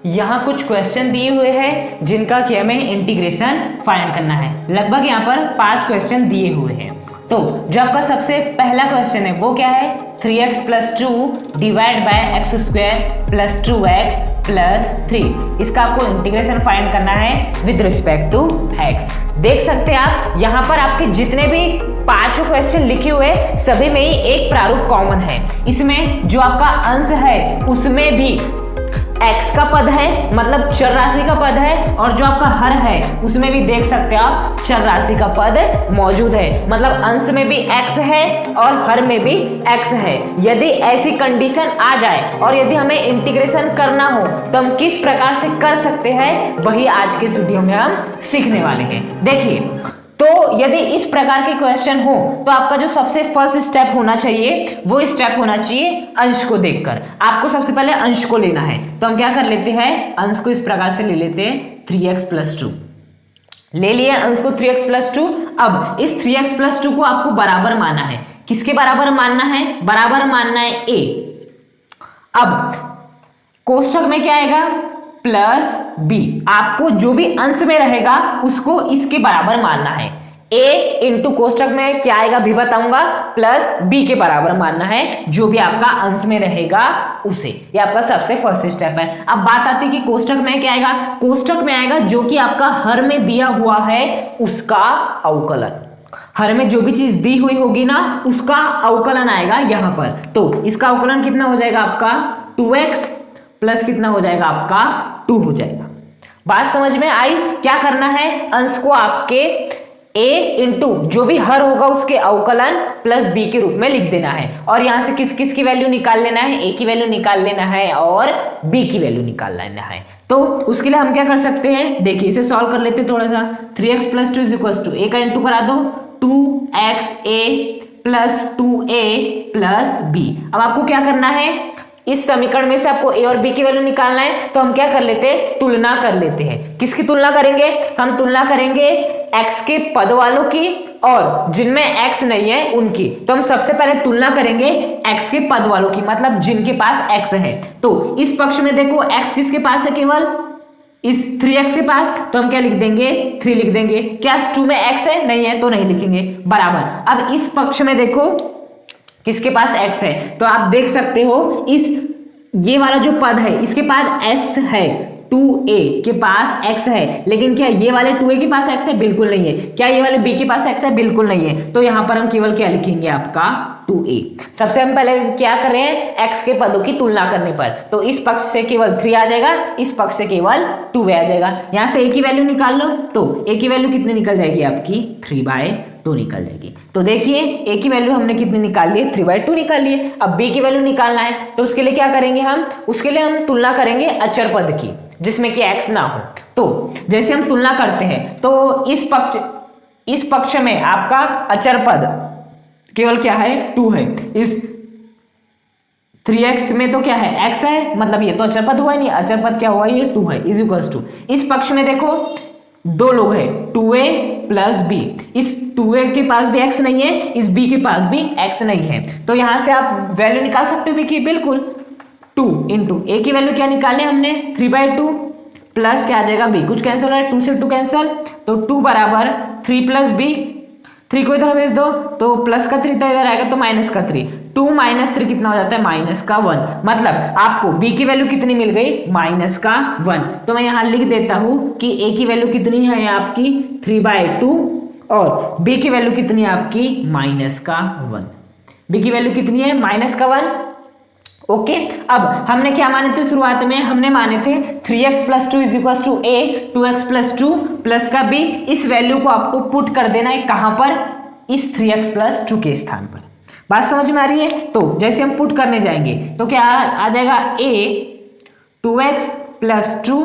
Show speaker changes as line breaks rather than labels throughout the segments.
यहाँ कुछ क्वेश्चन दिए हुए हैं जिनका कि हमें इंटीग्रेशन फाइंड करना है। लगभग यहाँ पर 5 क्वेश्चन दिए हुए हैं। तो जो आपका सबसे पहला क्वेश्चन है वो क्या है, 3x + 2 divide by x square plus 2x plus 3। इसका आपको इंटीग्रेशन फाइंड करना है विद रिस्पेक्ट टू x। देख सकते हैं आप यहाँ पर आपके जितने भी 5 क्वेश्चन लिखे हुए सभी में ही एक प्रारूप कॉमन है। इसमें जो आपका अंश है उसमें भी x का पद है, मतलब चर राशि का पद है, और जो आपका हर है उसमें भी देख सकते हैं आप चर राशि का पद मौजूद है। मतलब अंश में भी x है और हर में भी x है। यदि ऐसी कंडीशन आ जाए और यदि हमें इंटीग्रेशन करना हो तो हम किस प्रकार से कर सकते हैं, वही आज के इस वीडियो में हम सीखने वाले हैं। देखिए, तो यदि इस प्रकार के क्वेश्चन हो तो आपका जो सबसे फर्स्ट स्टेप होना चाहिए वो स्टेप होना चाहिए अंश को देखकर। आपको सबसे पहले अंश को लेना है, तो हम क्या कर लेते हैं, अंश को इस प्रकार से ले लेते हैं 3x + 2। ले लिए अंश को 3x + 2। अब इस 3x + 2 को आपको बराबर मानना है। किसके बराबर मानना है, बराबर मानना है a। अब कोष्ठक में क्या आएगा, प्लस b। आपको जो भी अंश में रहेगा उसको इसके बराबर मानना है। a इंटू कोष्ठक में क्या आएगा भी बताऊंगा, प्लस b के बराबर मानना है जो भी आपका अंश में रहेगा उसे। ये आपका सबसे फर्स्ट स्टेप है। अब बात आती है कि कोष्ठक में क्या आएगा, कोष्ठक में आएगा जो कि आपका हर में दिया हुआ है उसका अवकलन। हर में जो भी चीज दी हुई होगी ना उसका अवकलन आएगा यहाँ पर। तो इसका अवकलन कितना हो जाएगा आपका 2x प्लस कितना हो जाएगा आपका 2 हो जाएगा। बात समझ में आई। क्या करना है, अंश को आपके a इंटू जो भी हर होगा उसके अवकलन प्लस b के रूप में लिख देना है। और यहां से किस किस की वैल्यू निकाल लेना है, a की वैल्यू निकाल लेना है और b की वैल्यू निकाल लेना है। तो उसके लिए हम क्या कर सकते हैं, देखिए इसे सॉल्व कर लेते हैं थोड़ा सा। 3x + 2 = a का इंटू करा दो 2xa + 2a + b। अब आपको क्या करना है, इस समीकरण में से आपको a और b की वैल्यू निकालना है। तो हम क्या कर लेते हैं, तुलना कर लेते हैं। किसकी तुलना करेंगे, हम तुलना करेंगे x के पद वालों की और जिनमें x नहीं है उनकी। तो हम सबसे पहले तुलना करेंगे x के पद वालों की, मतलब जिनके पास x है। तो इस पक्ष में देखो x किसके पास है, केवल इस 3x के पास। तो हम क्या लिख देंगे, 3 लिख देंगे। क्या 2 में x है, नहीं है तो नहीं लिखेंगे, बराबर। अब इस पक्ष में देखो किसके पास x है, तो आप देख सकते हो इस ये वाला जो पद है इसके पास x है, 2a के पास x है। लेकिन क्या ये वाले 2a के पास x है, बिल्कुल नहीं है। क्या ये वाले b के पास x है, बिल्कुल नहीं है। तो यहां पर हम केवल क्या लिखेंगे, आपका 2a। सबसे हम पहले क्या कर रहे हैं, x के पदों की तुलना करने पर। तो इस पक्ष से केवल 3 आ जाएगा, इस पक्ष से केवल 2a आ जाएगा। यहां से a की वैल्यू निकाल लो, तो a की वैल्यू कितनी निकल जाएगी आपकी 3/2 निकल जाएगी। तो देखिए a की वैल्यू हमने कितनी निकाल ली, 3/2 निकाल लिए। अब b की वैल्यू निकालना है, तो उसके लिए क्या करेंगे हम, उसके लिए हम तुलना करेंगे अचर पद की जिसमें कि x ना हो। तो जैसे हम तुलना करते हैं तो इस पक्ष में आपका अचर पद केवल क्या है, 2 है। इस 3x में तो क्या है, x है, मतलब ये तो अचर पद हुआ ही नहीं, अचर पद क्या हुआ, ये 2 है = इस पक्ष में देखो 2 लोग हैं, 2a + b। इस 2a के पास भी x नहीं है, इस b के पास भी x नहीं है। तो यहां से आप वैल्यू निकाल सकते हो b की, बिल्कुल 2 इंटू a की वैल्यू क्या निकाले हमने 3/2 प्लस क्या आ जाएगा b, कुछ कैंसिल हो रहा है, 2 से 2 कैंसिल, तो 2 बराबर 3 + b। 3 को इधर भेज दो तो प्लस का 3 इधर आएगा तो माइनस का 3। 2 - 3 कितना हो जाता है, -1। मतलब आपको b की वैल्यू कितनी मिल गई, -1। तो मैं यहां लिख देता हूं कि a की वैल्यू कितनी है आपकी 3/2 और b की वैल्यू कितनी है आपकी -1। b की वैल्यू कितनी है, -1। ओके। अब हमने क्या माने थे शुरुआत में, हमने माने थे 3x + 2 = a, 2x + 2 प्लस का b। इस वैल्यू को आपको पुट कर देना है कहां पर, इस 3x + 2 के स्थान पर। बात समझ में आ रही है। तो जैसे हम पुट करने जाएंगे तो क्या आ जाएगा, a 2x + 2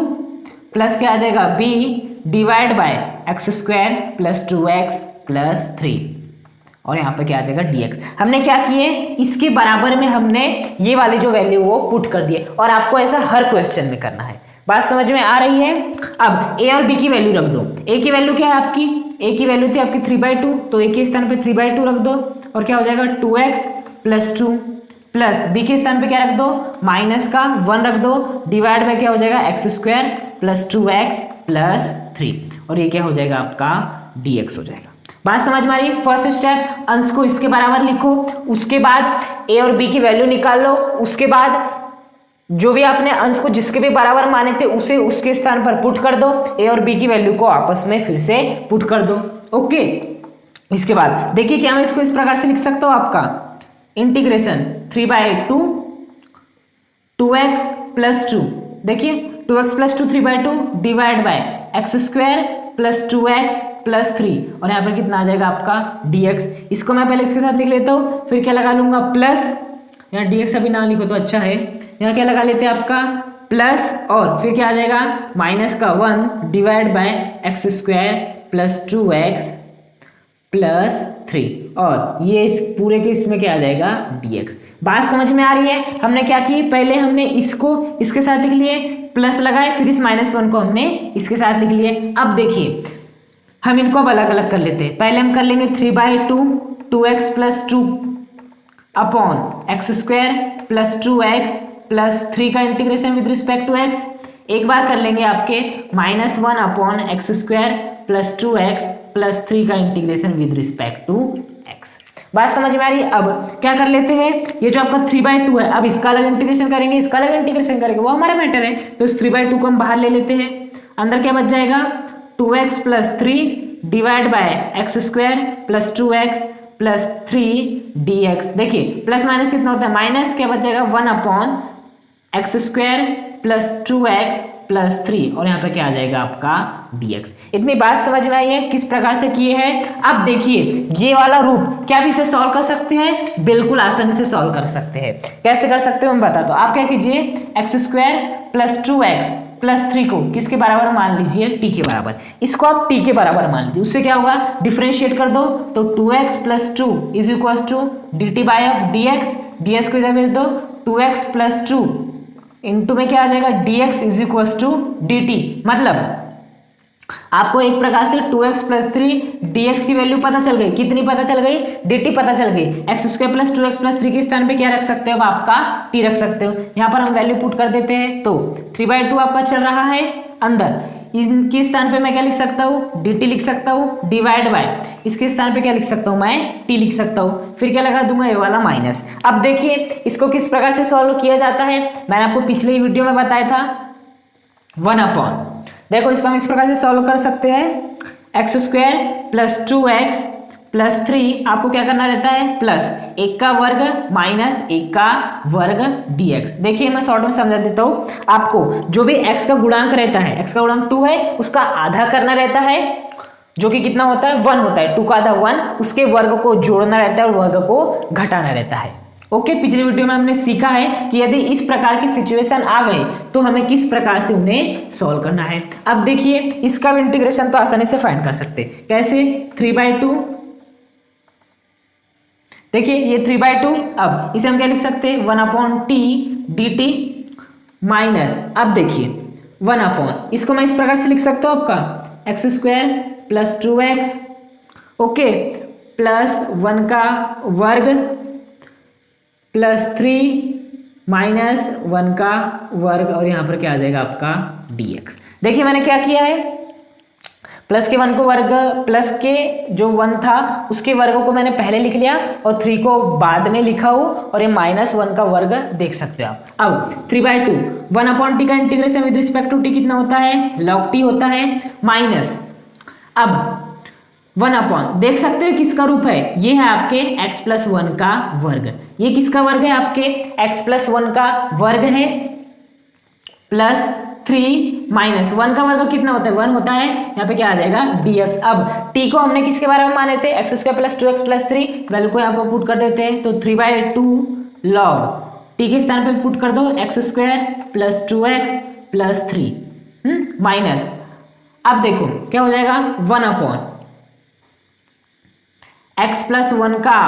प्लस क्या आ जाएगा b divide by x² + 2x + 3 और यहाँ पे क्या आ जाएगा dx। हमने क्या किए, इसके बराबर में हमने ये वाली जो वैल्यू वो पुट कर दिए और आपको ऐसा हर क्वेश्चन में करना है। बात समझ में आ रही है। अब a और b की वैल्यू रख दो। a की वैल्यू क्या है आपकी, a की वैल्यू थी आपकी 3/2, तो a के स्थान पे 3/2 रख दो और क्या हो जाएगा 2x + 2 प्लस बी के स्थान पे क्या रख दो, माइनस का 1 रख दो, डिवाइड बाय क्या हो जाएगा x square plus 2x plus 3, और ये क्या हो जाएगा आपका dx हो जाएगा। बात समझ में आ रही है? फर्स्ट स्टेप, अंश को इसके बराबर लिखो, उसके बाद ए और बी की वैल्यू निकाल लो, उसके बाद जो भी आपने अंश को जिसके भी बराबर माने थे उसे उसके स्थान पर पुट कर दो, ए और बी की वैल्यू को आपस में फिर से पुट कर दो। ओके, इसके बाद देखिए क्या मैं इसको इस प्रकार से लिख सकता हूं, आपका इंटीग्रेशन 3/2 2x प्लस 2, देखिए 2x plus 2 3/2 divide by x square plus 2x plus 3, और यहाँ पर कितना आ जाएगा आपका dx। इसको मैं पहले इसके साथ लिख लेता हूँ, फिर क्या लगा लूंगा प्लस, यहाँ dx अभी ना लिखो तो अच्छा है, यहाँ क्या लगा लेते हैं आपका प्लस, और फिर क्या आ जाएगा माइनस का 1 divide by x square plus 2x plus 3, और ये इस पूरे के इसमें क्या आ जाएगा dx। बात समझ में आ रही है? हमने क्या की, पहले हमने इसको इसके साथ लिख लिए, प्लस लगाए, फिर इस -1 को हमने इसके साथ लिख लिए। अब देखिए हम इनको अब अलग अलग कर लेते हैं। पहले हम कर लेंगे 3/2 2x plus 2 upon x square plus 2x plus 3 का integration with respect to x। एक बार कर लेंगे आपके -1 upon x square plus 2x plus 3 का integration with respect to x। बात समझ में आ रही है? अब क्या कर लेते हैं, ये जो आपका 3/2 है, अब इसका अलग इंटीग्रेशन करेंगे, इसका अलग इंटीग्रेशन करेंगे, वो हमारा मैटर है। तो इस 3/2 को हम बाहर ले लेते हैं, अंदर क्या बच जाएगा 2x plus 3 divide by x square plus 2x plus 3 dx। देखिए प्लस माइनस कितना होता है, माइनस क्या बच जाएगा 1 upon x square plus 2x plus 3, और यहाँ पे क्या आ जाएगा आपका dx। इतनी बात समझ में आई है किस प्रकार से किए हैं? अब देखिए ये वाला रूप क्या भी इसे सॉल्व कर सकते हैं, बिल्कुल आसानी से सॉल्व कर सकते हैं। कैसे कर सकते हो मैं बता दो। आप क्या कीजिए, x square plus 2x plus 3 को किसके बराबर मान लीजिए, t के बराबर। इसको आप t के बराबर मान लीजिए, उससे क्या होगा डिफरेंशिएट कर दो, तो 2x plus 2 is equal to dt by of dx, ds को इधर भेज दो, 2x प्लस 2 इंटू में क्या आ जाएगा dx is equal to dt। मतलब आपको एक प्रकार से 2x प्लस 3 dx की वैल्यू पता चल गई, कितनी पता चल गई, dt पता चल गई। X square plus 2x plus 3 के स्थान पे क्या रख सकते हो, आपका t रख सकते हो। यहाँ पर हम वैल्यू पुट कर देते हैं, तो 3/2 आपका चल रहा है अंदर, इनके स्थान पे मैं क्या लिख सकता हूँ, dt लिख सकता हूँ, डिवाइड बाय इसके स्थान पे क्या लिख सकता हूँ, मैं t लिख सकता हूँ, फिर क्या लगा दूंगा ये वाला माइनस। अब देखिए इसको किस प्रकार से सॉल्व किया जाता है, मैंने आपको पिछले वीडियो में बताया था 1 अपॉन, देखो इसको हम इस प्रकार से सॉल्व कर सकते हैं, x square plus 2x plus 3, आपको क्या करना रहता है प्लस 1 का वर्ग माइनस 1 का वर्ग dx। देखिए मैं शॉर्ट में समझा देता हूँ आपको, जो भी x का गुणांक रहता है, x का गुणांक 2 है, उसका आधा करना रहता है, जो कि कितना होता है 1 होता है, 2 का आधा 1, उसके वर्ग को जोड़ना रहता है और वर्ग को घटाना रहता है। ओके, पिछले वीडियो में हमने सीखा है कि यदि इस प्रकार की सिचुएशन आ गए तो हमें किस प्रकार से उन्हें सॉल्व करना है। अब देखिए इसका भी इंटीग्रेशन तो आसानी से फाइंड कर सकते हैं, कैसे 3/2, देखिए ये 3/2, अब इसे हम क्या लिख सकते हैं 1 अपॉन t dt माइनस, अब देखिए 1 अपॉन, इसको मैं इस प्रकार से लिख सकता हूँ आपका x square plus 2x, okay, plus 1 का वर्ग प्लस 3 माइनस 1 का वर्ग, और यहाँ पर क्या आ जाएगा आपका dx। देखिए मैंने क्या किया है, प्लस के 1 को वर्ग, प्लस के जो 1 था उसके वर्ग को मैंने पहले लिख लिया और 3 को बाद में लिखा हो, और ये -1 का वर्ग देख सकते हो आप। अब 3/2 1 अपॉन टी का integration with respect to T कितना होता है, log t होता है, माइनस अब 1 अपॉन, देख सकते हो किसका रूप है, ये है आपके x प्लस 1 का वर्ग, ये किसका वर्ग है, आपके x प्लस 1 का वर्ग है, प्लस 3 माइनस 1 का वर्ग कितना होता है 1 होता है, यहाँ पे क्या आ जाएगा dx। अब t को हमने किसके बारे में माने थे, x square plus 2x plus 3, value को यहाँ पर पुट कर देते हैं, तो 3/2 log t के स्थान पे पुट कर दो x square plus 2x plus 3 minus, अब देखो क्या हो जाएगा 1 अपॉन x प्लस 1 का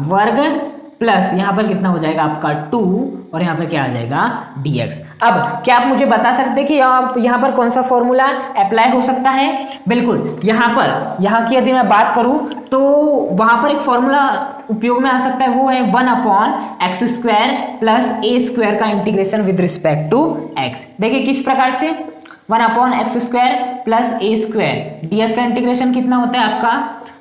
वर्ग प्लस यहाँ पर कितना हो जाएगा आपका 2 और यहाँ पर क्या आ जाएगा dx। अब क्या आप मुझे बता सकते हैं कि यहाँ पर कौन सा फॉर्मूला अप्लाई हो सकता है? बिल्कुल, यहाँ की यदि मैं बात करूँ तो वहाँ पर एक फॉर्मूला उपयोग में आ सकता है, वो है 1/x² प्लस a² का integration with respect to x। देखिए किस प्रकार से 1/x² प्लस a² ds का इंटीग्रेशन कितना होता है आपका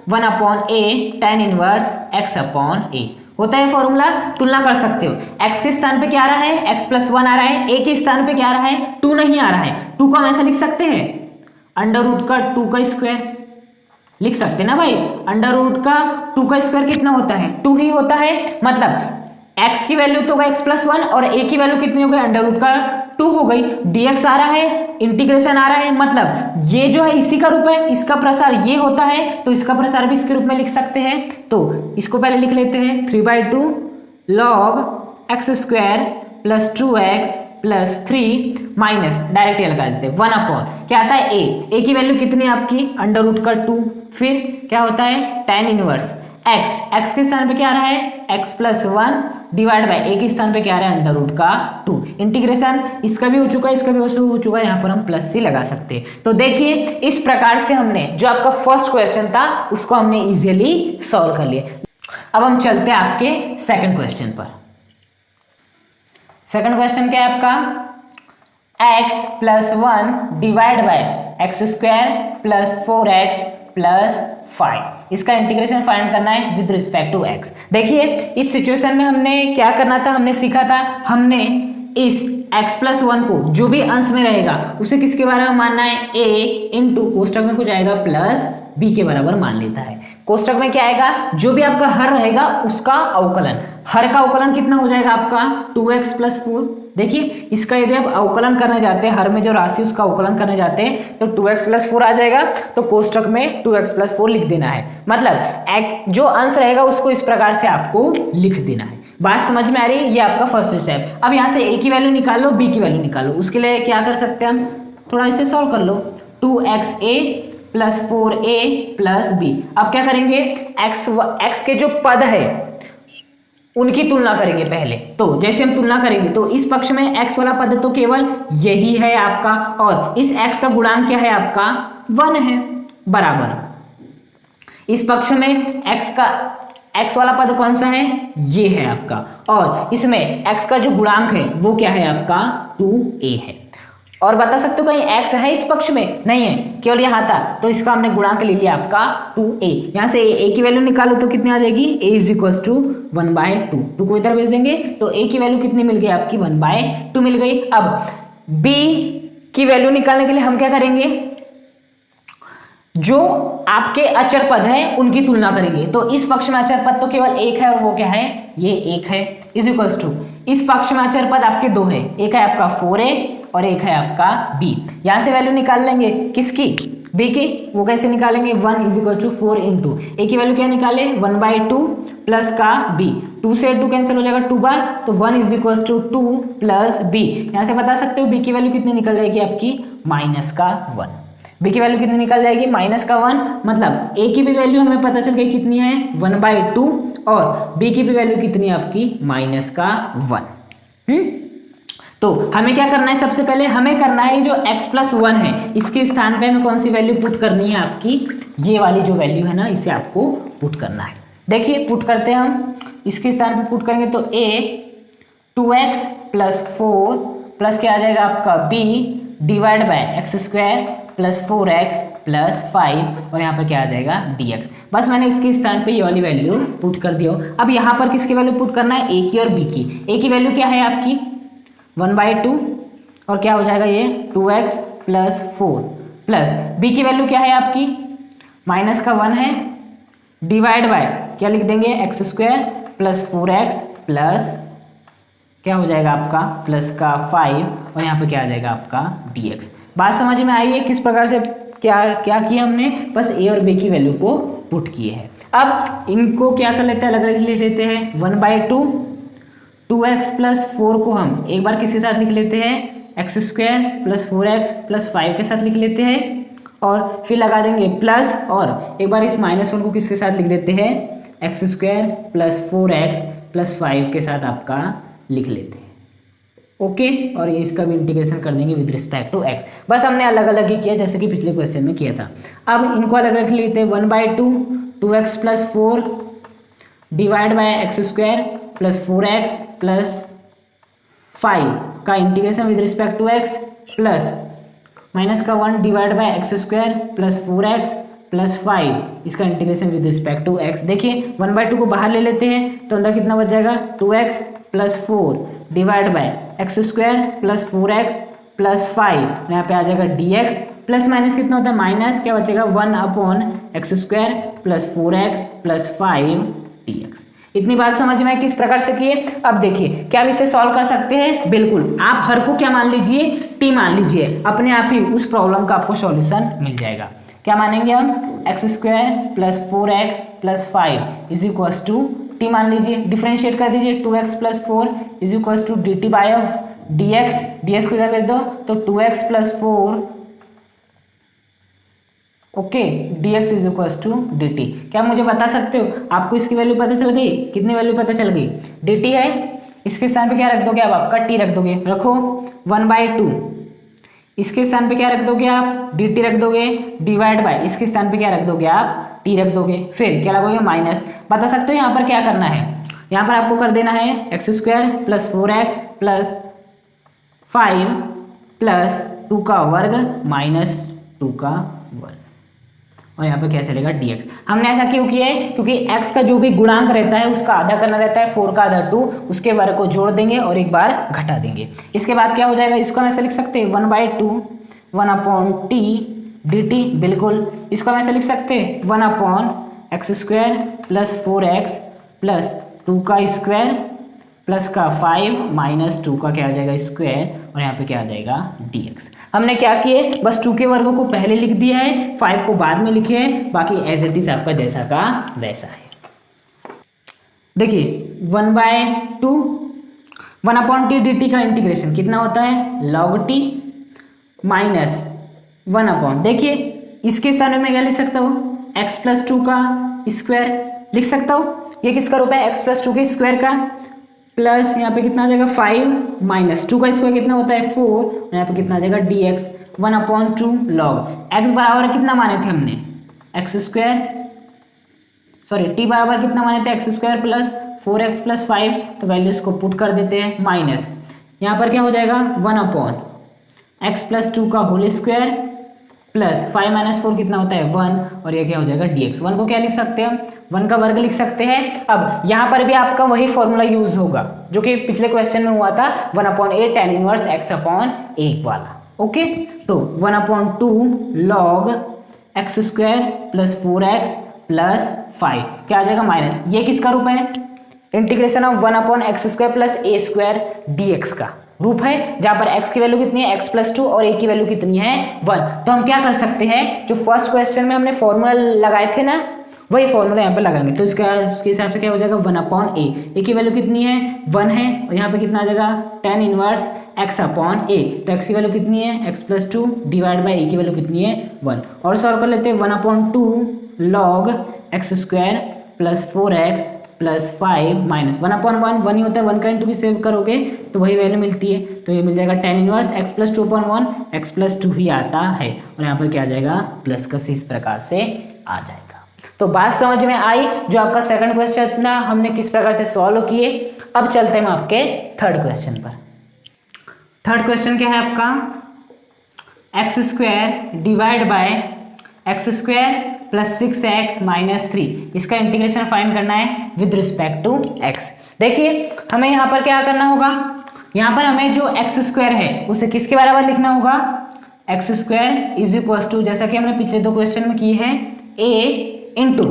1/a tan इनवर्स x/a होता है फॉर्मूला। तुलना कर सकते हो, x के स्थान पे क्या आ रहा है x+1 आ रहा है, a के स्थान पे क्या आ रहा है 2 नहीं आ रहा है। 2 को हम ऐसा लिख सकते हैं √2 का स्क्वायर लिख सकते हैं ना भाई। √2 का स्क्वायर कितना होता है 2 ही होता है, मतलब x की वैल्यू तो होगा x+1 और a की वैल्यू कितनी हो गई √2 हो गई। dx आ रहा है, इंटीग्रेशन आ रहा है, मतलब ये जो है इसी का रूप है, इसका प्रसार ये होता है तो इसका प्रसार भी इसके रूप में लिख सकते हैं। तो इसको पहले लिख लेते हैं 3/2 log x² plus 2x plus 3 minus direct ये लगा देते हैं 1 क्या आता है a की वैल्यू कितनी है आपकी √2, फिर क्या होता है tan इनवर्स x के स्थान पे क्या आ रहा है x+1 डिवाइड बाय a के स्थान पे क्या आ रहा है √2। इंटीग्रेशन इसका भी हो चुका है, इसका भी हो चुका है, यहाँ पर हम प्लस सी लगा सकते हैं। तो देखिए इस प्रकार से हमने जो आपका फर्स्ट क्वेश्चन था उसको हमने इजीली सॉल्व कर लिया। अब हम चलते हैं आपके सेकंड क्वेश्चन पर। सेकंड क्वेश्चन क्या है आपका x+1 divide by x² plus 4x plus 5, इसका इंटीग्रेशन फाइंड करना है विद रिस्पेक्ट टू x। देखिए इस सिचुएशन में हमने क्या करना था, हमने सीखा था, हमने इस x+1 को जो भी अंश में रहेगा उसे किसके बराबर मानना है a इंटू कोष्टक में कुछ आएगा प्लस b के बराबर मान लेता है। कोष्टक में क्या आएगा, जो भी आपका हर रहेगा उसका अवकलन, हर का अवकलन कितना हो जाएगा आपका 2x प्लस 4। देखिए इसका यदि आप अवकलन करने जाते हैं, हर में जो राशि उसका अवकलन करने जाते हैं तो 2x प्लस 4 आ जाएगा, तो कोष्टक में 2x प्लस 4 लिख देना है, मतलब जो अंश रहेगा उसको इस प्रकार से आपको लिख देना है। बात समझ में आ रही है? ये आपका फर्स्ट स्टेप। अब यहाँ से a की वैल्यू निकाल लो, b की वैल्यू निकालो। उसके लिए क्या कर सकते हैं हम, थोड़ा इसे सॉल्व कर लो, 2xa plus 4a plus b। अब क्या करेंगे, x के जो पद है उनकी तुलना करेंगे पहले। तो जैसे हम तुलना करेंगे तो इस पक्ष में x वाला पद तो केवल यही है आपका, और इस x का गुणांक क्या है आपका 1 है, बराबर इस पक्ष में x वाला पद कौन सा है, ये है आपका, और इसमें x का जो गुणांक है वो क्या है आपका 2a है। और बता सकते हो कहीं x है इस पक्ष में, नहीं है, केवल यहाँ था, तो इसका हमने गुणांक ले लिया आपका 2a। यहाँ से a की वैल्यू निकालो तो कितनी आ जाएगी, a इज इक्वल टू 1/2। 2 को इधर भेज देंगे तो a की वैल्यू कितनी मिल गई आपकी 1/2 मिल गई। अब b की वैल्यू निकालने के लिए हम क्या करेंगे, जो आपके अचर पद है उनकी तुलना करेंगे। तो इस पक्ष में अचर पद तो केवल एक है, और वो क्या है, ये एक है, इज इक्वल टू इस पक्ष में अचर पद आपके 2 है, एक है आपका 4a और एक है आपका b। यहां से वैल्यू निकाल लेंगे किसकी, b की, वो कैसे निकालेंगे, 1 is equal to 4 into a की वैल्यू क्या निकाले 1/2 प्लस का b, 2 से 2 कैंसिल हो जाएगा 2 बार, तो 1 is equal to 2 plus b। यहां से बता सकते हो b की वैल्यू कितनी निकल जाएगी आपकी -1। b की वैल्यू कितनी निकल जाएगी -1, मतलब a की भी वैल्यू हमें पता चल गई कितनी है 1/2 और b की भी वैल्यू कितनी है आपकी -1। तो हमें क्या करना है, सबसे पहले हमें करना है जो x+1 है इसके स्थान पे हमें कौन सी वैल्यू पुट करनी है, आपकी ये वाली जो वैल्यू है ना, इसे आपको पुट करना है। देखिए पुट करते हैं हम, इसके स्थान पे पुट करेंगे तो a 2x प्लस 4 प्लस क्या आ जाएगा आपका b divide by x² plus 4x plus 5 और यहाँ पर क्या आ जाएगा dx। बस मैंने इसके स्थान पे ये वाली वैल्यू पुट कर दिया। अब यहाँ पर किसकी वैल्यू पुट करना है, a की और b की। a की वैल्यू क्या है आपकी 1/2 और क्या हो जाएगा ये 2x प्लस 4 प्लस b की वैल्यू क्या है आपकी -1 है, डिवाइड बाय क्या लिख देंगे x² प्लस 4x प्लस क्या हो जाएगा आपका प्लस का 5 और यहाँ पे क्या आ जाएगा आपका dx। बात समझ में आई है किस प्रकार से क्या किया हमने, बस a और b की वैल्यू को पुट किए हैं। अब इनको क्या कर लेते हैं, अलग अलग लिख लेते हैं। 1/2 2x प्लस 4 को हम एक बार किसके साथ लिख लेते हैं, x² प्लस 4x प्लस 5 के साथ लिख लेते हैं, और फिर लगा देंगे प्लस, और एक बार इस -1 को किसके साथ लिख देते हैं, x² प्लस 4x प्लस 5 के साथ आपका लिख लेते हैं। ओके, और ये इसका भी इंटीग्रेशन कर देंगे विद रिस्पेक्ट टू एक्स। बस हमने अलग अलग ही किया जैसे कि पिछले क्वेश्चन में किया था। अब इनको अलग अलग लेते हैं। 1/2 2x plus 4 divide by x square plus 4x plus 5 का integration with respect to x plus minus का 1 divide by x square plus 4x plus 5 इसका integration with respect to x. देखिए 1/2 को बाहर ले लेते हैं तो अंदर कितना बच जाएगा 2x plus 4 divide by x square plus 4x plus 5 यहाँ पे आ जाएगा dx प्लस माइनस कितना होता है माइनस, क्या बचेगा 1/x square plus 4x plus 5 dx। इतनी बात समझ में किस प्रकार से किए। अब देखिए क्या आप इसे सॉल्व कर सकते हैं, बिल्कुल। आप हर को क्या मान लीजिए, t मान लीजिए, अपने आप ही उस प्रॉब्लम का आपको सॉल्यूशन मिल जाएगा। क्या मानेंगे हम, x square plus 4x plus 5 is equals to T मान लीजिए, डिफ्रेंशिएट कर दीजिए 2x plus 4 is equals to D T by of dx को इधर भेज दो तो 2x plus 4 okay dx is equals to D T. क्या मुझे बता सकते हो, आपको इसकी वैल्यू पता चल गई, कितनी वैल्यू पता चल गई, dt है, इसके स्थान पे क्या रख दोगे आप, आपका t रख दोगे, रखो 1/2, इसके स्थान पे क्या रख दोगे आप, dt रख दोगे, डिवाइड बाय इसके स्थान पे क्या रख दोगे आप, t रख दोगे, फिर क्या लगोगे माइनस। बता सकते हो यहाँ पर क्या करना है, यहाँ पर आपको कर देना है x square plus 4x plus 5 plus 2 का वर्ग माइनस 2 का वर्ग, और यहाँ पे क्या चलेगा dx। हमने ऐसा क्यों किया है, क्योंकि x का जो भी गुणांक रहता है उसका आधा करना रहता है, 4 का आधा 2, उसके वर्ग को जोड़ देंगे और एक बार घटा देंगे। इसके बाद क्या हो जाएगा, इसको हम ऐसे लिख सकते हैं 1/2 1/t dt, बिल्कुल। इसको हम ऐसे लिख सकते हैं 1/x square plus 4x plus 2 का स्क्वायर प्लस का 5 माइनस 2 का क्या आ जाएगा स्क्वायर, और यहाँ पे क्या आ जाएगा dx। हमने क्या किए, बस 2 के वर्गों को पहले लिख दिया है, 5 को बाद में लिखे हैं, बाकी एज इट इज आपका जैसा का वैसा है। देखिए 1/2 1/t dt का इंटीग्रेशन कितना होता है log t माइनस 1/, देखिए इसके स्थान में मैं क्या लिख सकता हूँ x प्लस 2 का स्क्वायर लिख सकता हूँ, ये किसका रूप है x प्लस 2 के स्क्वायर का, प्लस यहाँ पे कितना आ जाएगा 5 माइनस 2 का स्क्वायर कितना होता है 4, और यहाँ पे कितना आ जाएगा dx 1/2 log x बराबर कितना माने थे हमने, एक्स स्क्वायर सॉरी t बराबर कितना माने थे x square plus 4x plus 5, तो वैल्यूज को पुट कर देते हैं, माइनस यहाँ पर क्या हो जाएगा 1/x प्लस 2 का होल स्क्वायर प्लस 5 माइनस 4 कितना होता है 1, और ये क्या हो जाएगा dx। 1 को क्या लिख सकते हैं, 1 का वर्ग लिख सकते हैं। अब यहाँ पर भी आपका वही फॉर्मूला यूज होगा जो कि पिछले क्वेश्चन में हुआ था 1/a tan इनवर्स x/1 वाला। ओके, तो 1/2 log x square plus 4x plus 5 क्या आ जाएगा माइनस, ये किसका रूप है, integration of 1/x square plus a square dx का रूप है, जहां पर x की वैल्यू कितनी है x प्लस 2 और a की वैल्यू कितनी है 1। तो हम क्या कर सकते हैं, जो फर्स्ट क्वेश्चन में हमने फॉर्मूला लगाए थे ना, वही फॉर्मूला यहाँ पे लगाएंगे। तो उसके हिसाब से क्या हो जाएगा 1/a, a की वैल्यू कितनी है 1 है, और यहाँ पे कितना आ जाएगा tan इनवर्स x/a, तो x की वैल्यू कितनी है x plus 2 divide by a की वैल्यू कितनी है 1, और सॉल्व कर लेते हैं 1/2 log x square plus 4x plus 5 minus 1/1 1 ही होता है, 1 का इंटू भी सेव करोगे तो वही वैल्यू मिलती है, तो ये मिल जाएगा tan inverse x plus 2/1 x plus 2 ही आता है, और यहाँ पर क्या आ जाएगा प्लस का इस प्रकार से आ जाएगा। तो बात समझ में आई, जो आपका सेकंड क्वेश्चन था हमने किस प्रकार से सॉल्व किए। अब चलते हैं हम आपके थर्ड क्वेश्चन पर। थर्ड क्वेश्चन क्या है आपका, x square divide by x square plus 6x minus 3, इसका इंटीग्रेशन फाइंड करना है विद रिस्पेक्ट टू x। देखिए हमें यहाँ पर क्या करना होगा, यहाँ पर हमें जो एक्स स्क्वायर है उसे किसके बराबर लिखना होगा, x square is equal to, जैसा कि हमने पिछले 2 क्वेश्चन में किए हैं, a इंटू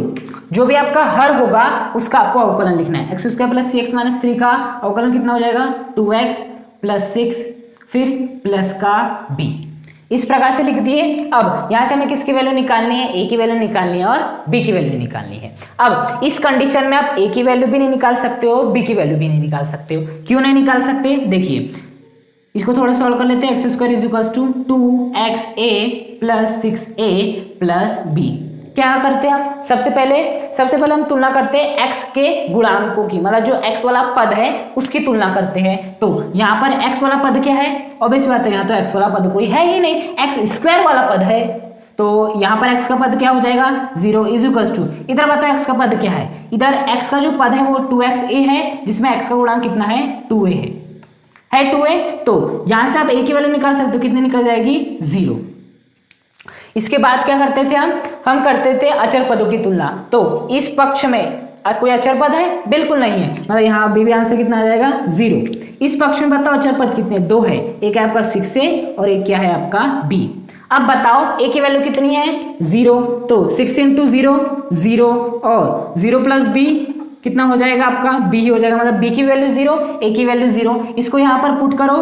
जो भी आपका हर होगा उसका आपको अवकलन लिखना है। X square plus 6x minus 3 का अवकलन कितना हो जाएगा 2x प्लस 6 फिर प्लस का b, इस प्रकार से लिख दिए। अब यहां से हमें किसकी वैल्यू निकालनी है, a की वैल्यू निकालनी है और b की वैल्यू निकालनी है। अब इस कंडीशन में आप a की वैल्यू भी नहीं निकाल सकते हो, b की वैल्यू भी नहीं निकाल सकते हो। क्यों नहीं निकाल सकते, देखिए इसको थोड़ा सॉल्व कर लेते हैं। X square is equal to 2xa plus 6a plus b, क्या करते हैं हम सबसे पहले हम तुलना करते हैं x के गुणांकों की, मतलब जो x वाला पद है उसकी तुलना करते हैं। तो यहाँ पर x वाला पद क्या है, ऑब्वियस बात है यहाँ तो x वाला पद कोई है ही नहीं, x स्क्वायर वाला पद है। तो यहाँ पर x का पद क्या हो जाएगा 0 इज इक्वल्स टू, इधर बताओ x का पद क्या है, इधर x का जो पद है वो 2xa है जिसमें x का गुणांक कितना है 2a है 2a। तो यहां से आप a की वैल्यू निकाल सकते हो, कितनी निकल जाएगी 0। इसके बाद क्या करते थे हम करते थे अचर पदों की तुलना। तो इस पक्ष में कोई अचर पद है, बिल्कुल नहीं है, मतलब यहाँ भी आंसर कितना आ जाएगा 0। इस पक्ष में बताओ अचर पद कितने, 2 है, एक है आपका 6a और एक क्या है आपका b। अब बताओ a की वैल्यू कितनी है 0, तो 6 इंटू 0 0 और 0 प्लस b कितना हो जाएगा आपका b हो जाएगा, मतलब b की वैल्यू 0 a की वैल्यू 0। इसको यहाँ पर पुट करो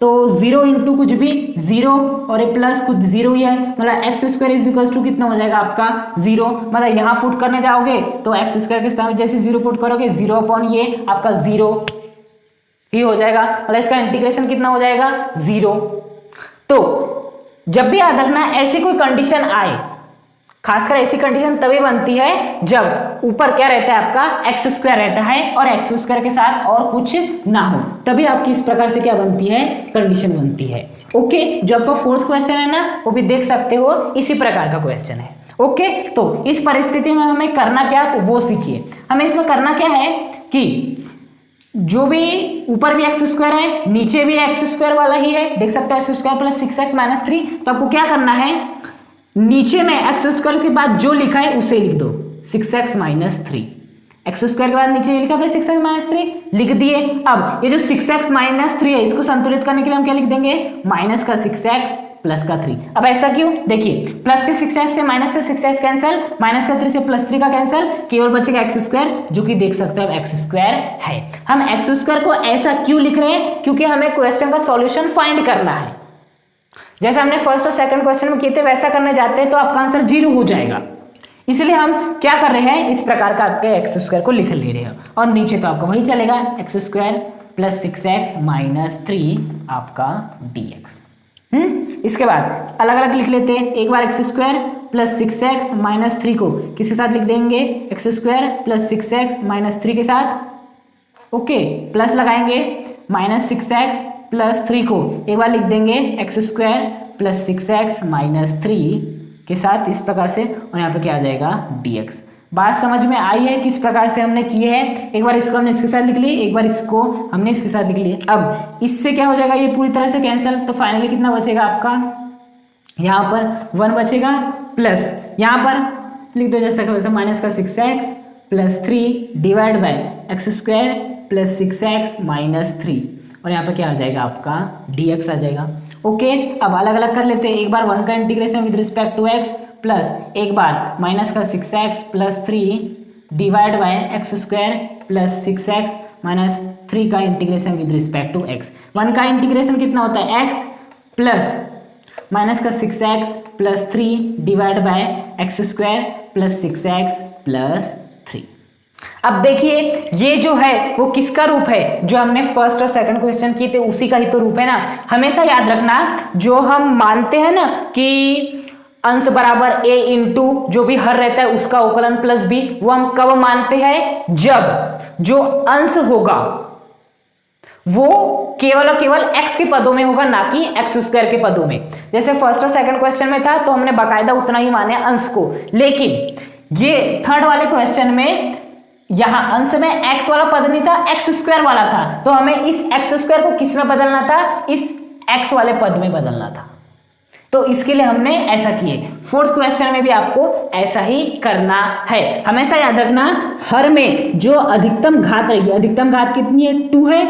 तो 0 इंटू कुछ भी 0 और ए प्लस कुछ 0 ही है, मतलब x square is equal to कितना हो जाएगा आपका 0। मतलब यहाँ पुट करने जाओगे तो एक्स स्क्वायर के स्थान में जैसे 0 पुट करोगे 0 अपॉन ये आपका 0 ही हो जाएगा, मतलब इसका इंटीग्रेशन कितना हो जाएगा 0। तो जब भी याद रखना ऐसी कोई कंडीशन आए, खासकर ऐसी कंडीशन तभी बनती है जब ऊपर क्या रहता है आपका एक्स स्क्वायर रहता है और एक्स स्क्वायर के साथ और कुछ ना हो, तभी आपकी इस प्रकार से क्या बनती है कंडीशन बनती है। ओके, जो आपका फोर्थ क्वेश्चन है ना वो भी देख सकते हो, इसी प्रकार का क्वेश्चन है। ओके, तो इस परिस्थिति में हमें करना क्या वो सीखिए। हमें इसमें करना क्या है कि जो भी ऊपर भी एक्स स्क्वायर है नीचे भी एक्स स्क्वायर वाला ही है, देख सकते हैं x square plus 6x minus 3। तो आपको क्या करना है, नीचे में एक्स स्क्वायर के बाद जो लिखा है उसे लिख दो 6x माइनस 3। एक्स स्क्वायर के बाद नीचे लिखा था 6x माइनस 3 लिख दिए। अब ये जो 6x माइनस 3 है इसको संतुलित करने के लिए हम क्या लिख देंगे माइनस का 6x प्लस का 3। अब ऐसा क्यों, देखिए प्लस के 6x से माइनस से 6x कैंसिल, माइनस का 3 से प्लस 3 का कैंसिल, केवल बचेगा एक्स स्क्वायर जो कि देख सकते हो एक्स स्क्वायर है। हम एक्स स्क्वायर को ऐसा क्यों लिख रहे हैं, क्योंकि हमें क्वेश्चन का सॉल्यूशन फाइंड करना है। जैसे हमने फर्स्ट और सेकंड क्वेश्चन में किए थे वैसा करने जाते हैं तो आपका आंसर 0 हो जाएगा, इसलिए हम क्या कर रहे हैं इस प्रकार का आपके एक्स स्क्वायर को लिख ले रहे हैं और नीचे तो आपका वही चलेगा x square plus 6x minus 3 आपका dx। इसके बाद अलग अलग लिख लेते हैं, एक बार x square plus 6x minus 3 को किसके साथ लिख देंगे x square plus 6x minus 3 के साथ, ओके प्लस लगाएंगे माइनस 6x प्लस 3 को एक बार लिख देंगे x square plus 6x minus 3 के साथ इस प्रकार से, और यहाँ पे क्या आ जाएगा dx। बात समझ में आई है किस प्रकार से हमने किए हैं, एक बार इसको हमने इसके साथ लिख लिए, एक बार इसको हमने इसके साथ लिख लिए। अब इससे क्या हो जाएगा ये पूरी तरह से कैंसिल, तो फाइनली कितना बचेगा आपका यहाँ पर 1 बचेगा, प्लस यहाँ पर लिख दो जैसा कि वैसे माइनस का 6x plus 3 divide by x square plus 6x minus 3, और यहाँ पर क्या आ जाएगा आपका dx आ जाएगा। ओके, अब अलग अलग कर लेते हैं, एक बार 1 का integration with respect to x plus एक बार माइनस का 6x plus 3 divide by x square plus 6x minus 3 का integration with respect to x। 1 का इंटीग्रेशन कितना होता है x प्लस माइनस का 6x plus 3 divide by x square plus 6x plus 3। अब देखिए ये जो है वो किसका रूप है, जो हमने फर्स्ट और सेकंड क्वेश्चन किए थे उसी का ही तो रूप है ना। हमेशा याद रखना जो हम मानते हैं ना कि अंश बराबर a इंटू जो भी हर रहता है उसका अवकलन प्लस b, वो हम कब मानते हैं, जब जो अंश होगा वो केवल और केवल x के पदों में होगा, ना कि एक्स स्क्वायर के पदों में। जैसे फर्स्ट और सेकंड क्वेश्चन में था तो हमने बाकायदा उतना ही माने अंश को, लेकिन ये थर्ड वाले क्वेश्चन में यहां अंश में x वाला पद नहीं था, एक्स स्क्वायर वाला था, तो हमें इस एक्स स्क्वायर को किस में बदलना था, इस x वाले पद में बदलना था। तो इसके लिए हमने ऐसा किए। फोर्थ क्वेश्चन में भी आपको ऐसा ही करना है। हमेशा याद रखना हर में जो अधिकतम घात रहेगी, अधिकतम घात कितनी है 2 है,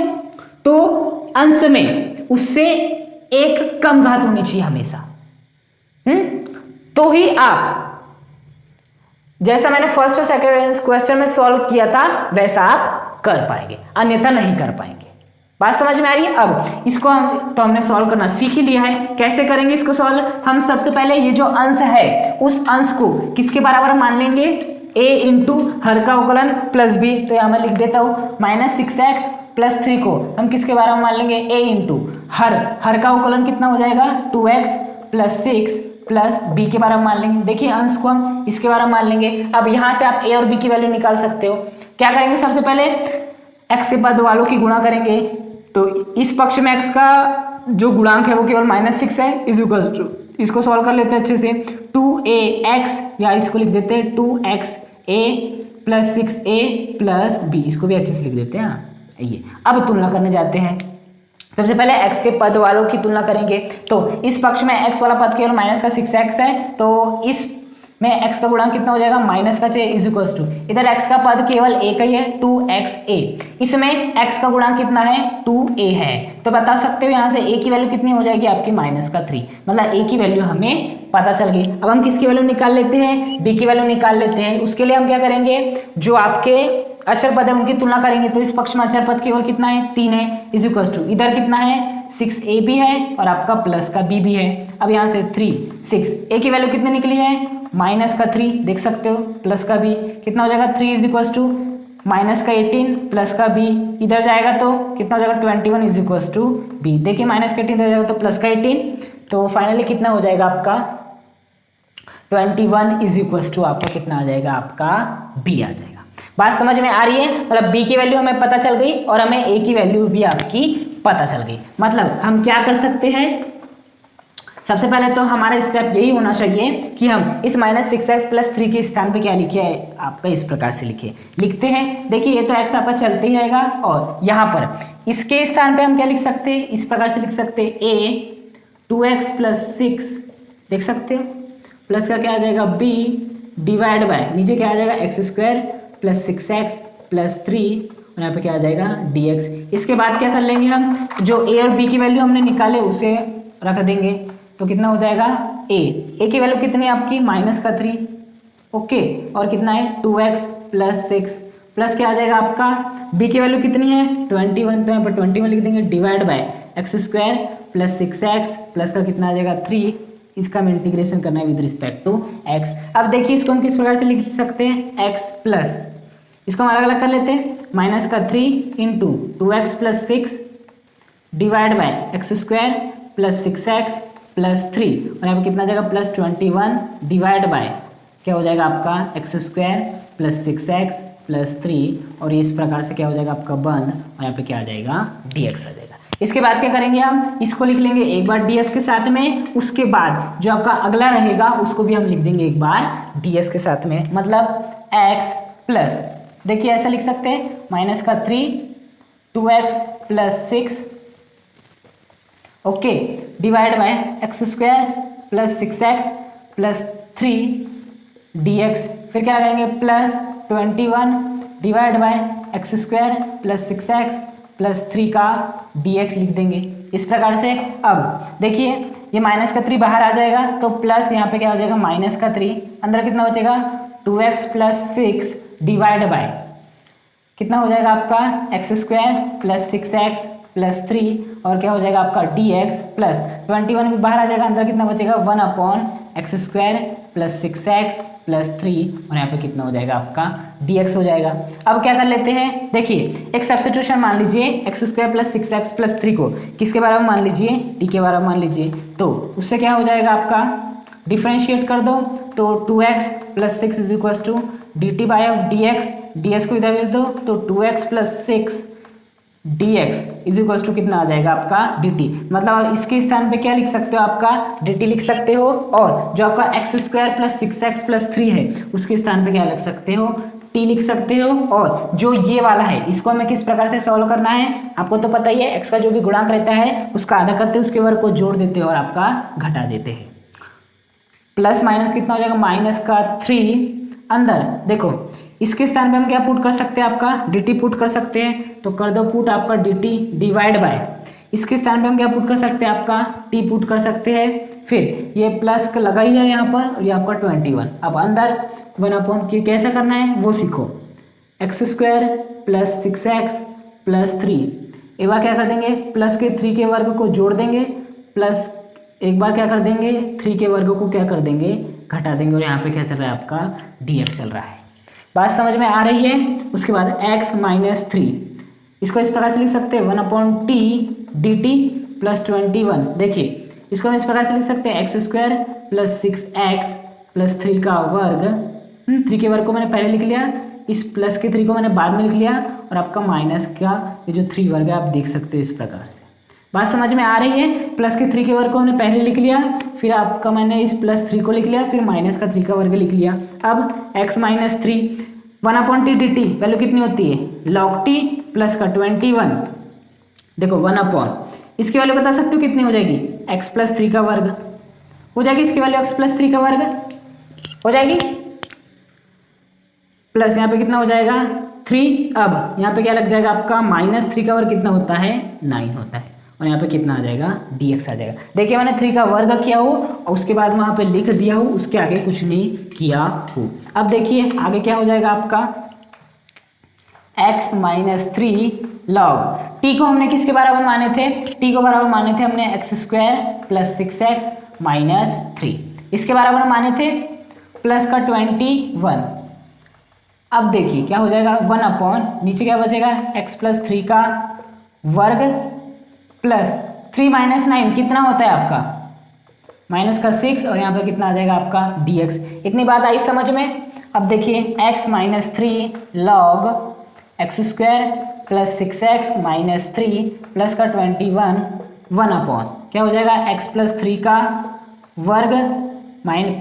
तो अंश में उससे एक कम घात होनी चाहिए हमेशा। तो ही आप जैसा मैंने फर्स्ट और सेकंड क्वेश्चन में सॉल्व किया था वैसा आप कर पाएंगे, अन्यथा नहीं कर पाएंगे। बात समझ में आ रही है। अब इसको हमने सॉल्व करना सीख ही लिया है। कैसे करेंगे इसको सॉल्व, हम सबसे पहले ये जो अंश है उस अंश को किसके बराबर मान लेंगे, a इंटू हर का अवकलन प्लस b, तो यहाँ मैं लिख देता हूँ माइनस 6x प्लस 3 को हम किसके बराबर मान लेंगे, a इंटू हर का अवकलन कितना हो जाएगा 2x प्लस 6 प्लस बी के बारे में मान लेंगे। देखिए अंश को हम इसके बारे में मान लेंगे। अब यहाँ से आप ए और बी की वैल्यू निकाल सकते हो। क्या करेंगे, सबसे पहले एक्स के पद वालों की गुणा करेंगे। तो इस पक्ष में एक्स का जो गुणांक है वो केवल -6 है, इज इक्वल टू, इसको सॉल्व कर लेते हैं अच्छे से, 2ax, या इसको लिख देते हैं 2xa plus 6a plus b, इसको भी अच्छे से लिख देते हैं। ये अब तुलना करने जाते हैं। सबसे पहले x के पद वालों की तुलना करेंगे। तो इस पक्ष में x वाला पद केवल -6x है, तो इस में x का गुणांक कितना हो जाएगा, -6 इज इक्वल टू, इधर x का पद केवल a का ही है 2xa, इसमें x का गुणांक कितना है 2a है। तो बता सकते हो यहाँ से a की वैल्यू कितनी हो जाएगी आपकी -3, मतलब a की वैल्यू हमें पता चल गई। अब हम किसकी वैल्यू निकाल लेते हैं, b की वैल्यू निकाल लेते हैं। उसके लिए हम क्या करेंगे, जो आपके अचर पद है उनकी तुलना करेंगे। तो इस पक्ष में अचर पद केवल कितना है 3 है, इज इक्वल टू, इधर कितना है 6a भी है और आपका प्लस का b भी है। अब यहाँ से 3 6, a की वैल्यू कितनी निकली है -3, देख सकते हो, प्लस का b कितना हो जाएगा 3 इज इक्वल टू -18 प्लस का b, इधर जाएगा तो कितना हो जाएगा 21 इज इक्वल टू b। देखिए -18 इधर जाएगा तो प्लस का 18, तो फाइनली कितना हो जाएगा आपका 21 इज इक्वल टू आपका कितना आ जाएगा, आपका b आ जाएगा। बात समझ में आ रही है, मतलब b की वैल्यू हमें पता चल गई और हमें a की वैल्यू भी आपकी पता चल गई। मतलब हम क्या कर सकते हैं, सबसे पहले तो हमारा स्टेप यही होना चाहिए कि हम इस -6x प्लस 3 के स्थान पे क्या लिखे है, आपका इस प्रकार से लिखते हैं। देखिए ये तो x आपका चलते ही रहेगा और यहाँ पर इसके स्थान पे हम क्या लिख सकते हैं, इस प्रकार से लिख सकते हैं a 2x प्लस 6, देख सकते हो, प्लस का क्या आ जाएगा b डिवाइड बाय, नीचे क्या आ जाएगा x² प्लस 6x प्लस 3 और यहाँ पे क्या आ जाएगा dx। इसके बाद क्या कर लेंगे, हम जो a और b की वैल्यू हमने निकाले उसे रख देंगे। तो कितना हो जाएगा a की वैल्यू कितनी है आपकी -3, ओके, और कितना है 2x प्लस 6 प्लस क्या आ जाएगा आपका b की वैल्यू कितनी है 21, तो यहाँ पर 21 लिख देंगे divide by x² plus 6x plus का कितना आ जाएगा 3, इसका हम इंटीग्रेशन करना है विद रिस्पेक्ट टू x। अब देखिए इसको हम किस प्रकार से लिख सकते हैं, x प्लस, इसको हम अलग अलग कर लेते हैं, -3 into 2x plus 6 divide by x² plus 6x plus 3 और यहाँ पे कितना जाएगा +21 डिवाइड बाय क्या हो जाएगा आपका x² प्लस 6x प्लस 3 और ये इस प्रकार से क्या हो जाएगा आपका 1 और यहाँ पे क्या आ जाएगा dx आ जाएगा। इसके बाद क्या करेंगे, हम इसको लिख लेंगे एक बार ds के साथ में, उसके बाद जो आपका अगला रहेगा उसको भी हम लिख देंगे एक बार ds के साथ में, मतलब x प्लस, देखिए ऐसा लिख सकते हैं -3 2x plus 6 okay divide by x² plus 6x plus 3 dx, फिर क्या लगाएंगे +21 divide by x² plus 6x plus 3 का dx लिख देंगे इस प्रकार से। अब देखिए ये -3 बाहर आ जाएगा तो प्लस यहाँ पे क्या हो जाएगा -3, अंदर कितना बचेगा 2x प्लस 6 डिवाइड बाय कितना हो जाएगा आपका x² प्लस 6x प्लस 3 और क्या हो जाएगा आपका dx प्लस 21 भी बाहर आ जाएगा, अंदर कितना बचेगा 1/x² प्लस 6x प्लस 3 और यहाँ पे कितना हो जाएगा आपका dx हो जाएगा। अब क्या कर लेते हैं, देखिए एक सब्स्टिट्यूशन मान लीजिए x² प्लस 6x प्लस 3 को किसके बारे में मान लीजिए, t के बारे में मान लीजिए, तो उससे क्या हो जाएगा आपका डिफ्रेंशिएट कर दो, तो 2x plus 6 is equal to dt by of dx, ds को इधर भेज दो तो 2x plus 6 dx is equal to कितना आ जाएगा आपका dt, मतलब इसके स्थान पे क्या लिख सकते हो आपका dt लिख सकते हो और जो आपका x² प्लस 6x प्लस 3 है उसके स्थान पे क्या लिख सकते हो t लिख सकते हो। और जो ये वाला है इसको हमें किस प्रकार से सॉल्व करना है, आपको तो पता ही है, x का जो भी गुणांक रहता है उसका आधा करते हैं, उसके वर्ग को जोड़ देते हैं और आपका घटा देते हैं। प्लस माइनस कितना हो जाएगा -3, अंदर देखो इसके स्थान पे हम क्या पुट कर सकते हैं, आपका dt पुट कर सकते हैं, तो कर दो पुट आपका dt डिवाइड बाय, इसके स्थान पे हम क्या पुट कर सकते हैं आपका t पुट कर सकते हैं, फिर ये प्लस का लगा ही है यहाँ पर और ये आपका 21, अब अंदर 1/, कैसा करना है वो सीखो, x² प्लस 6x प्लस 3, एक बार क्या कर देंगे प्लस के 3 के वर्ग को जोड़ देंगे, प्लस एक बार क्या कर देंगे 3 के वर्ग को क्या कर देंगे घटा देंगे और यहाँ पे क्या चल रहा है आपका dx चल रहा है। बात समझ में आ रही है। उसके बाद x माइनस 3, इसको इस प्रकार से लिख सकते हैं 1/t dt प्लस 21, देखिए
इसको हम इस प्रकार से लिख सकते हैं x square plus 6x plus 3 का वर्ग। 3 के वर्ग को मैंने पहले लिख लिया, इस प्लस के 3 को मैंने बाद में लिख लिया, और आपका माइनस का ये जो 3 वर्ग है आप देख सकते हो इस प्रकार से। बात समझ में आ रही है? प्लस के 3 के वर्ग को हमने पहले लिख लिया, फिर आपका मैंने इस प्लस 3 को लिख लिया, फिर माइनस का 3 का वर्ग लिख लिया। अब x minus 3 1/t dt value कितनी होती है? log t प्लस का 21, देखो 1/, इसकी वैल्यू बता सकते हो कितनी हो जाएगी? x प्लस 3 का वर्ग हो जाएगी, इसकी वैल्यू x प्लस 3 का वर्ग हो जाएगी, प्लस यहाँ पे कितना हो जाएगा 3। अब यहाँ पे क्या लग जाएगा आपका? माइनस 3 का वर्ग कितना होता है? 9 होता है, और यहाँ पे कितना आ जाएगा? dx आ जाएगा। देखिए मैंने 3 का वर्ग किया हो और उसके बाद वहाँ पे लिख दिया हो, उसके आगे कुछ नहीं किया हो। अब देखिए आगे क्या हो जाएगा आपका? x माइनस 3 लॉग t को हमने किसके बराबर माने थे? t को बराबर माने थे हमने x square plus 6x minus 3, इसके बराबर माने थे प्लस का 21। अब देखिए क्या हो जाएगा? 1/, नीचे क्या बचेगा? x प्लस 3 का वर्ग प्लस 3 माइनस 9 कितना होता है आपका? माइनस का 6, और यहाँ पे कितना आ जाएगा आपका? dx। इतनी बात आई समझ में? अब देखिए x minus 3 log x square plus 6x minus 3 plus का 21 1/, क्या हो जाएगा? x प्लस 3 का वर्ग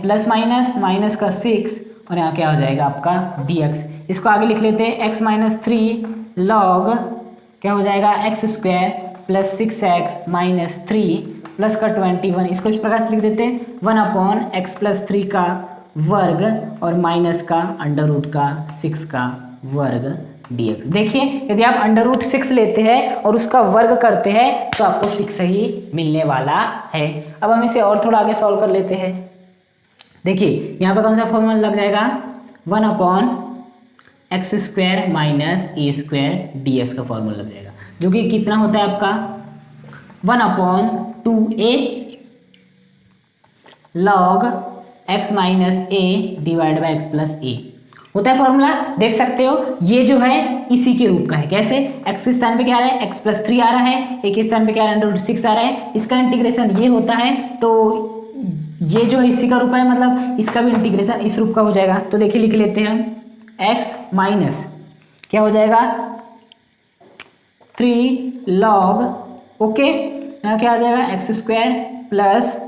प्लस माइनस का 6, और यहाँ क्या हो जाएगा आपका? dx। इसको आगे लिख लेते हैं, x माइनस 3 लॉग क्या हो जाएगा? X square plus 6x minus 3 plus का 21, इसको इस प्रकार से लिख देते हैं 1/x प्लस 3 का वर्ग और माइनस का अंडर रूट का 6 का वर्ग dx। देखिए यदि आप अंडर रूट 6 लेते हैं और उसका वर्ग करते हैं तो आपको 6 ही मिलने वाला है। अब हम इसे और थोड़ा आगे सॉल्व कर लेते हैं। देखिए यहाँ पर कौन सा फॉर्मूला लग जाएगा? 1/x स्क्वायर माइनस ए स्क्वायर dx का फॉर्मूला लग जाएगा, जो कि कितना होता है आपका? 1/2a log x minus a divide by x plus a होता है फॉर्मूला। देख सकते हो ये जो है इसी के रूप का है। कैसे? x के स्थान पे क्या आ रहा है? x प्लस 3 आ रहा है, a के स्थान पे क्या आ रहा है? अंडर रूट 6 आ रहा है। इसका इंटीग्रेशन ये होता है, तो ये जो है इसी का रूप है, मतलब इसका भी इंटीग्रेशन इस रूप का हो जाएगा। तो देखिए लिख लेते हैं हम x माइनस क्या हो जाएगा? 3 लॉग ओके, यहाँ क्या आ जाएगा? X square plus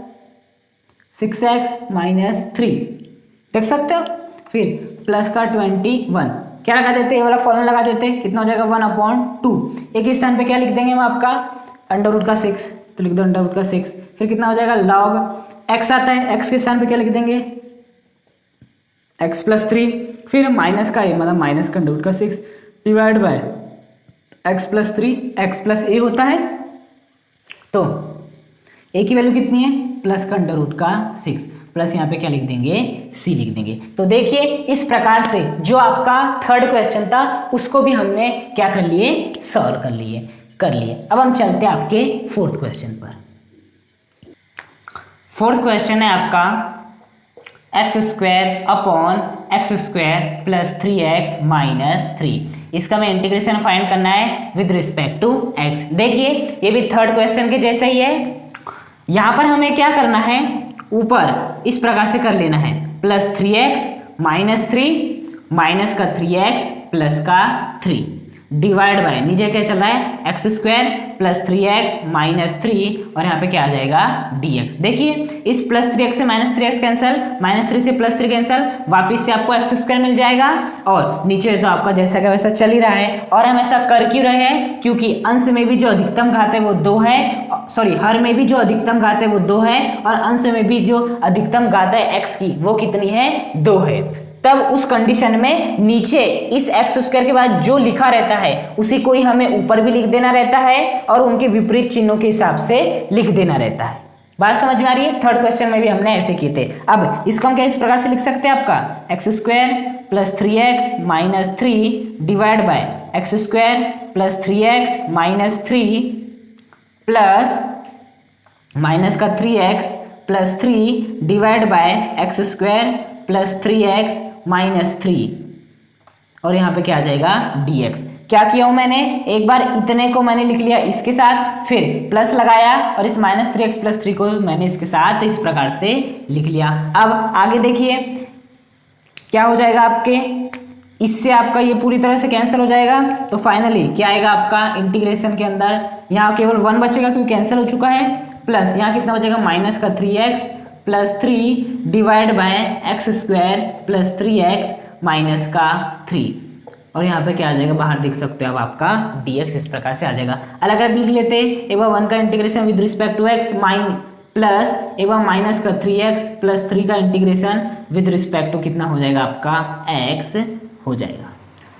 6x minus 3, देख सकते हो, फिर प्लस का 21, क्या लगा देते हैं? ये वाला फॉर्मूला लगा देते हैं, कितना हो जाएगा? 1/2। एक स्थान पे क्या लिख देंगे हम आपका? अंडर रूट का 6, तो लिख दो अंडर रूट का 6, फिर कितना हो जाएगा? लॉग x आता है, x के स्थान पे क्या लिख देंगे? x प्लस 3, फिर माइनस का a मतलब माइनस का अंडर रूट का 6 divide by x plus 3, x plus a होता है, तो a की वैल्यू कितनी है? प्लस का अंडर रूट का 6 प्लस यहाँ पे क्या लिख देंगे? c लिख देंगे। तो देखिए इस प्रकार से जो आपका थर्ड क्वेश्चन था उसको भी हमने क्या कर लिए? सॉल्व कर लिए। अब हम चलते हैं आपके फोर्थ क्वेश्चन पर। फोर्थ क्वेश्चन है आपका x square upon x square plus 3x minus 3। इसका हमें इंटीग्रेशन फाइंड करना है विद रिस्पेक्ट टू x। देखिए ये भी थर्ड क्वेश्चन के जैसा ही है। यहाँ पर हमें क्या करना है? ऊपर इस प्रकार से कर लेना है, प्लस 3x माइनस 3 माइनस का 3x प्लस का 3 डिवाइड बाय नीचे क्या चल रहा है? X square plus 3x minus 3 और यहाँ पे क्या आ जाएगा? dx। देखिए इस प्लस 3x से माइनस 3x कैंसिल, माइनस 3 से प्लस 3 कैंसिल, वापिस से आपको एक्स स्क्वायर मिल जाएगा और नीचे तो आपका जैसा का वैसा चल ही रहा है। और हम ऐसा कर क्यों रहे हैं? क्योंकि अंश में भी जो अधिकतम घात है वो 2 है, सॉरी हर में भी जो अधिकतम घात है वो 2 है और अंश में भी जो अधिकतम घात है x की वो कितनी है? 2 है। तब उस कंडीशन में नीचे इस एक्स स्क्वायर के बाद जो लिखा रहता है उसी को ही हमें ऊपर भी लिख देना रहता है और उनके विपरीत चिन्हों के हिसाब से लिख देना रहता है। बात समझ में आ रही है? थर्ड क्वेश्चन में भी हमने ऐसे किए थे। अब इसको हम क्या इस प्रकार से लिख सकते हैं? आपका x square plus 3x minus 3 divide by x square plus 3x minus 3 plus minus का 3x plus 3 divide by x square plus 3x minus 3 और यहाँ पे क्या आ जाएगा dx। क्या किया हूं मैंने, एक बार इतने को मैंने लिख लिया इसके साथ, फिर प्लस लगाया और इस -3x+3 को मैंने इसके साथ इस प्रकार से लिख लिया। अब आगे देखिए क्या हो जाएगा आपके, इससे आपका ये पूरी तरह से कैंसिल हो जाएगा। तो फाइनली क्या आएगा आपका इंटीग्रेशन के अंदर, यहाँ केवल 1 बचेगा क्योंकि कैंसिल हो चुका है, प्लस यहाँ कितना बचेगा -3x+3 divide by x² + 3x -3, और यहाँ पे क्या आ जाएगा बाहर देख सकते हो अब आपका dx इस प्रकार से आ जाएगा। अलग अलग लिख लेते, एक बार 1 का integration with respect to x plus एक बार -3x+3 का इंटीग्रेशन विद रिस्पेक्ट टू कितना हो जाएगा आपका x हो जाएगा।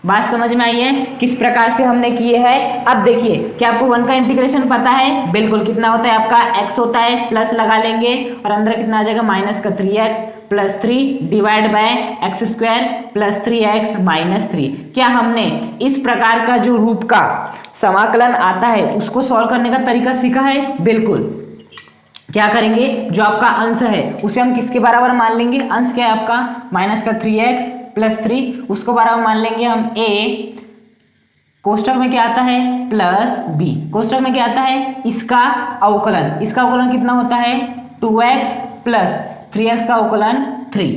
बात समझ में आई है किस प्रकार से हमने किए हैं। अब देखिए क्या आपको 1 का इंटीग्रेशन पता है, बिल्कुल कितना होता है आपका x होता है, प्लस लगा लेंगे और अंदर कितना आ जाएगा -3x+3 divide by x² + 3x - 3। क्या हमने इस प्रकार का जो रूप का समाकलन आता है उसको सॉल्व करने का तरीका सीखा है? बिल्कुल। क्या करेंगे, जो आपका अंश है उसे हम किसके बराबर मान लेंगे, अंश क्या है आपका -3x+3, उसको बराबर मान लेंगे हम a, कोष्टक में क्या आता है +b, कोष्टक में क्या आता है इसका अवकलन, इसका अवकलन कितना होता है 2x + 3x का अवकलन 3।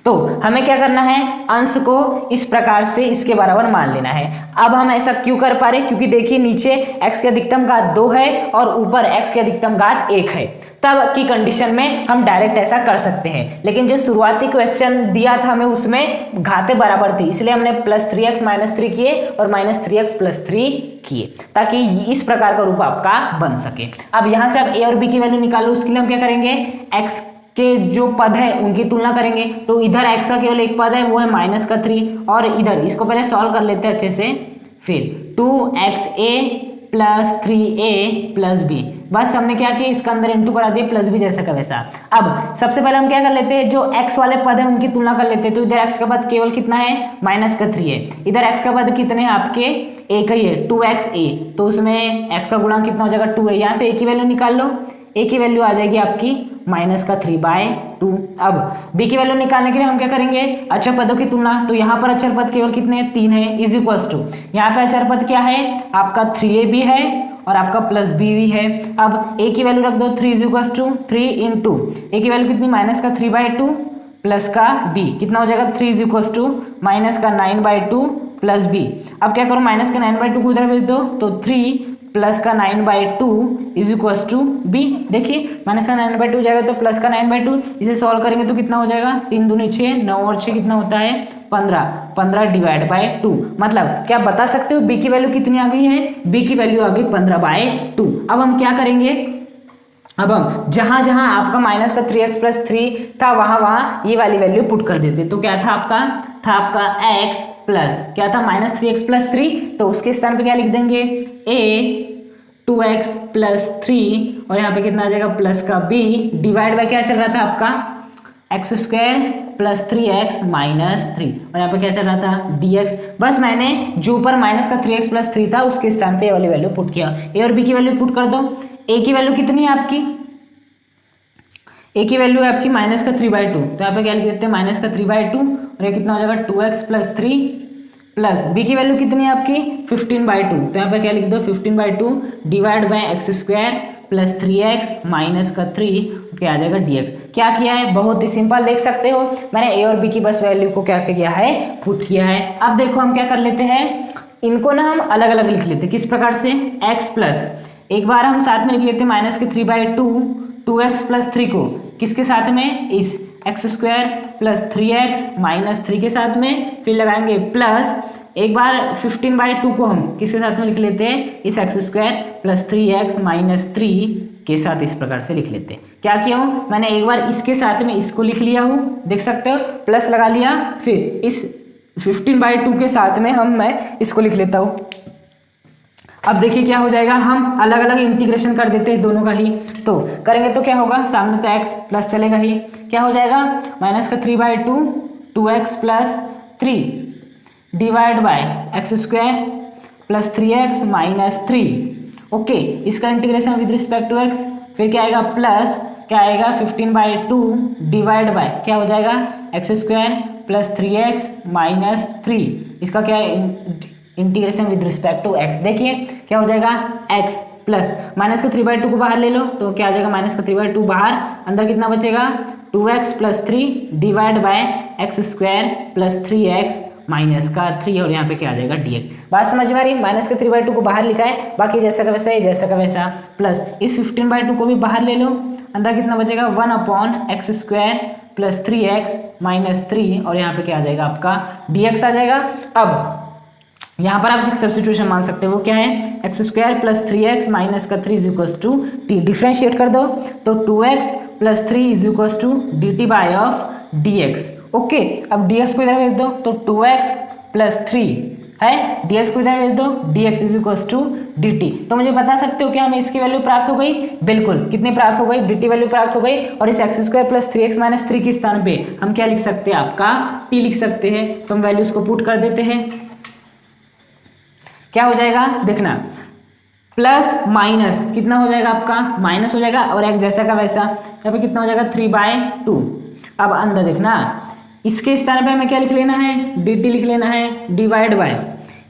तो हमें क्या करना है, अंश को इस प्रकार से इसके बराबर मान लेना है। अब हम ऐसा क्यों कर पा रहे, क्योंकि देखिए नीचे x की अधिकतम घात 2 है और ऊपर x की अधिकतम घात 1 है, तब की कंडीशन में हम डायरेक्ट ऐसा कर सकते हैं। लेकिन जो शुरुआती क्वेश्चन दिया था हमें उसमें घातें बराबर थी, इसलिए हमने +3x - 3 किए और -3x+3 किए, ताकि इस प्रकार का रूप आपका बन सके। अब यहाँ से आप a और b की वैल्यू निकालो, उसके लिए हम क्या करेंगे, x के जो पद है उनकी तुलना करेंगे। तो इधर x का केवल एक पद है वो है -3, और इधर इसको पहले सॉल्व कर लेते हैं अच्छे से, फिर 2xa + 3a + b, बस हमने क्या किया इसका अंदर इंटू करा दिया, प्लस भी जैसा का वैसा। अब सबसे पहले हम क्या कर लेते हैं, जो x वाले पद है उनकी तुलना कर लेते हैं। तो इधर x का पद केवल कितना है -3 है, इधर x का पद कितने हैं आपके एक ही है 2xa, तो उसमें x का गुणांक कितना हो जाएगा 2 है। यहाँ से a की वैल्यू निकाल लो, a की वैल्यू आ जाएगी आपकी -3/2। अब b की वैल्यू निकालने के लिए हम क्या करेंगे, अचर पदों की तुलना। तो यहाँ पर अचर पद केवल कितने 3 है, इज इक्वल्स टू यहाँ पे अचर पद क्या है आपका 3ab है और आपका +b भी है। अब a की वैल्यू रख दो, 3 = 3 इंटू a की वैल्यू कितनी -3/2 प्लस का b कितना हो जाएगा 3 = -9/2 प्लस b। अब क्या करो, -9/2 को इधर भेज दो, तो 3 + 9/2 = b। देखिए -9/2 जाएगा तो +9/2, इसे सॉल्व करेंगे तो कितना हो जाएगा 3 दूनी 6, 9 और 6 कितना होता है 15 डिवाइड बाय 2। मतलब क्या बता सकते हो b की वैल्यू कितनी आ गई है, b की वैल्यू आ गई 15/2। अब हम क्या करेंगे, अब हम जहां जहां आपका -3x+3 था वहां ये वाली वैल्यू पुट कर देते। तो क्या था आपका x प्लस क्या था -3x+3, तो उसके स्थान पे क्या लिख देंगे a 2x + 3 और यहाँ पे कितना आ जाएगा प्लस का b डिवाइड बाय क्या चल रहा था आपका x² + 3x - 3 और यहाँ पे क्या चल रहा था dx। बस मैंने जो ऊपर -3x+3 था उसके स्थान पे ये वाली वैल्यू पुट किया। a और b की वैल्यू पुट कर दो। a की वैल्यू कितनी है आपकी, a की वैल्यू है आपकी -3/2, तो यहाँ पे क्या लिख देते हैं -3/2 और ये कितना हो जाएगा 2x + 3 प्लस b की वैल्यू कितनी है आपकी 15/2, तो यहाँ पे क्या लिख दो 15/2 डिवाइड बाय x² + 3x - 3 क्या आ जाएगा dx। क्या किया है, बहुत ही सिंपल, देख सकते हो मैंने a और b की बस वैल्यू को क्या किया है पुट किया है। अब देखो हम क्या कर लेते हैं, इनको ना हम अलग अलग लिख लेते हैं। किस प्रकार से, x प्लस एक बार हम साथ में लिख लेते हैं -3/2 2x + 3 को किसके साथ में, इस x² + 3x - 3 के साथ में, फिर लगाएंगे प्लस एक बार 15/2 को हम किसके साथ में लिख लेते हैं, इस x² + 3x - 3 के साथ इस प्रकार से लिख लेते हैं। क्या किया हूँ मैंने, एक बार इसके साथ में इसको लिख लिया हूँ, देख सकते हो प्लस लगा लिया, फिर इस 15/2 के साथ में मैं इसको लिख लेता हूँ। अब देखिए क्या हो जाएगा, हम अलग अलग इंटीग्रेशन कर देते हैं दोनों का ही। तो करेंगे तो क्या होगा, सामने तो x प्लस चलेगा ही, क्या हो जाएगा -3/2 2x + 3 divide by x² + 3x - 3। Okay, इसका integration with respect to x, फिर क्या आएगा प्लस क्या आएगा 15/2 डिवाइड बाय क्या हो जाएगा x² + 3x - 3 इसका क्या है, integration with respect to x. देखिए क्या हो जाएगा, एक्स प्लस माइनस का 3/2 को बाहर ले लो तो क्या आ जाएगा, माइनस का 3/2 बाहर, अंदर कितना बचेगा 2x plus 3 divide by x square plus 3x minus का 3 और यहाँ पे क्या आ जाएगा dx। बात समझ में आ रही, माइनस के 3/2 को बाहर लिखा है, बाकी जैसा का वैसा है, जैसा का वैसा, प्लस इस 15/2 को भी बाहर ले लो, अंदर कितना बचेगा 1/x square plus 3x minus 3 और यहाँ पे क्या आ जाएगा आपका dx आ जाएगा। अब यहाँ पर आप एक सब्स्टिट्यूशन मान सकते हो, वो क्या है, x square plus 3x minus का 3 is equals to T, differentiate कर दो तो 2x plus 3 is equals to dt by of dx। Okay, अब dx को इधर भेज दो तो 2x प्लस 3 है, dx को इधर भेज दो, dx is equals to dt। तो मुझे बता सकते हो क्या हमें इसकी वैल्यू प्राप्त हो गई, बिल्कुल, कितनी प्राप्त हो गई, dt वैल्यू प्राप्त हो गई, और इस x square plus 3x minus 3 के स्थान पे हम क्या लिख सकते हैं, आपका t लिख सकते हैं। तो हम वैल्यूज को पुट कर देते हैं, क्या हो जाएगा देखना, प्लस माइनस कितना हो जाएगा आपका, माइनस हो जाएगा, और एक जैसा का वैसा, यहाँ पे कितना हो जाएगा 3/2। अब अंदर देखना, इसके स्थान पे हमें क्या लिख लेना है, dt लिख लेना है, डिवाइड बाय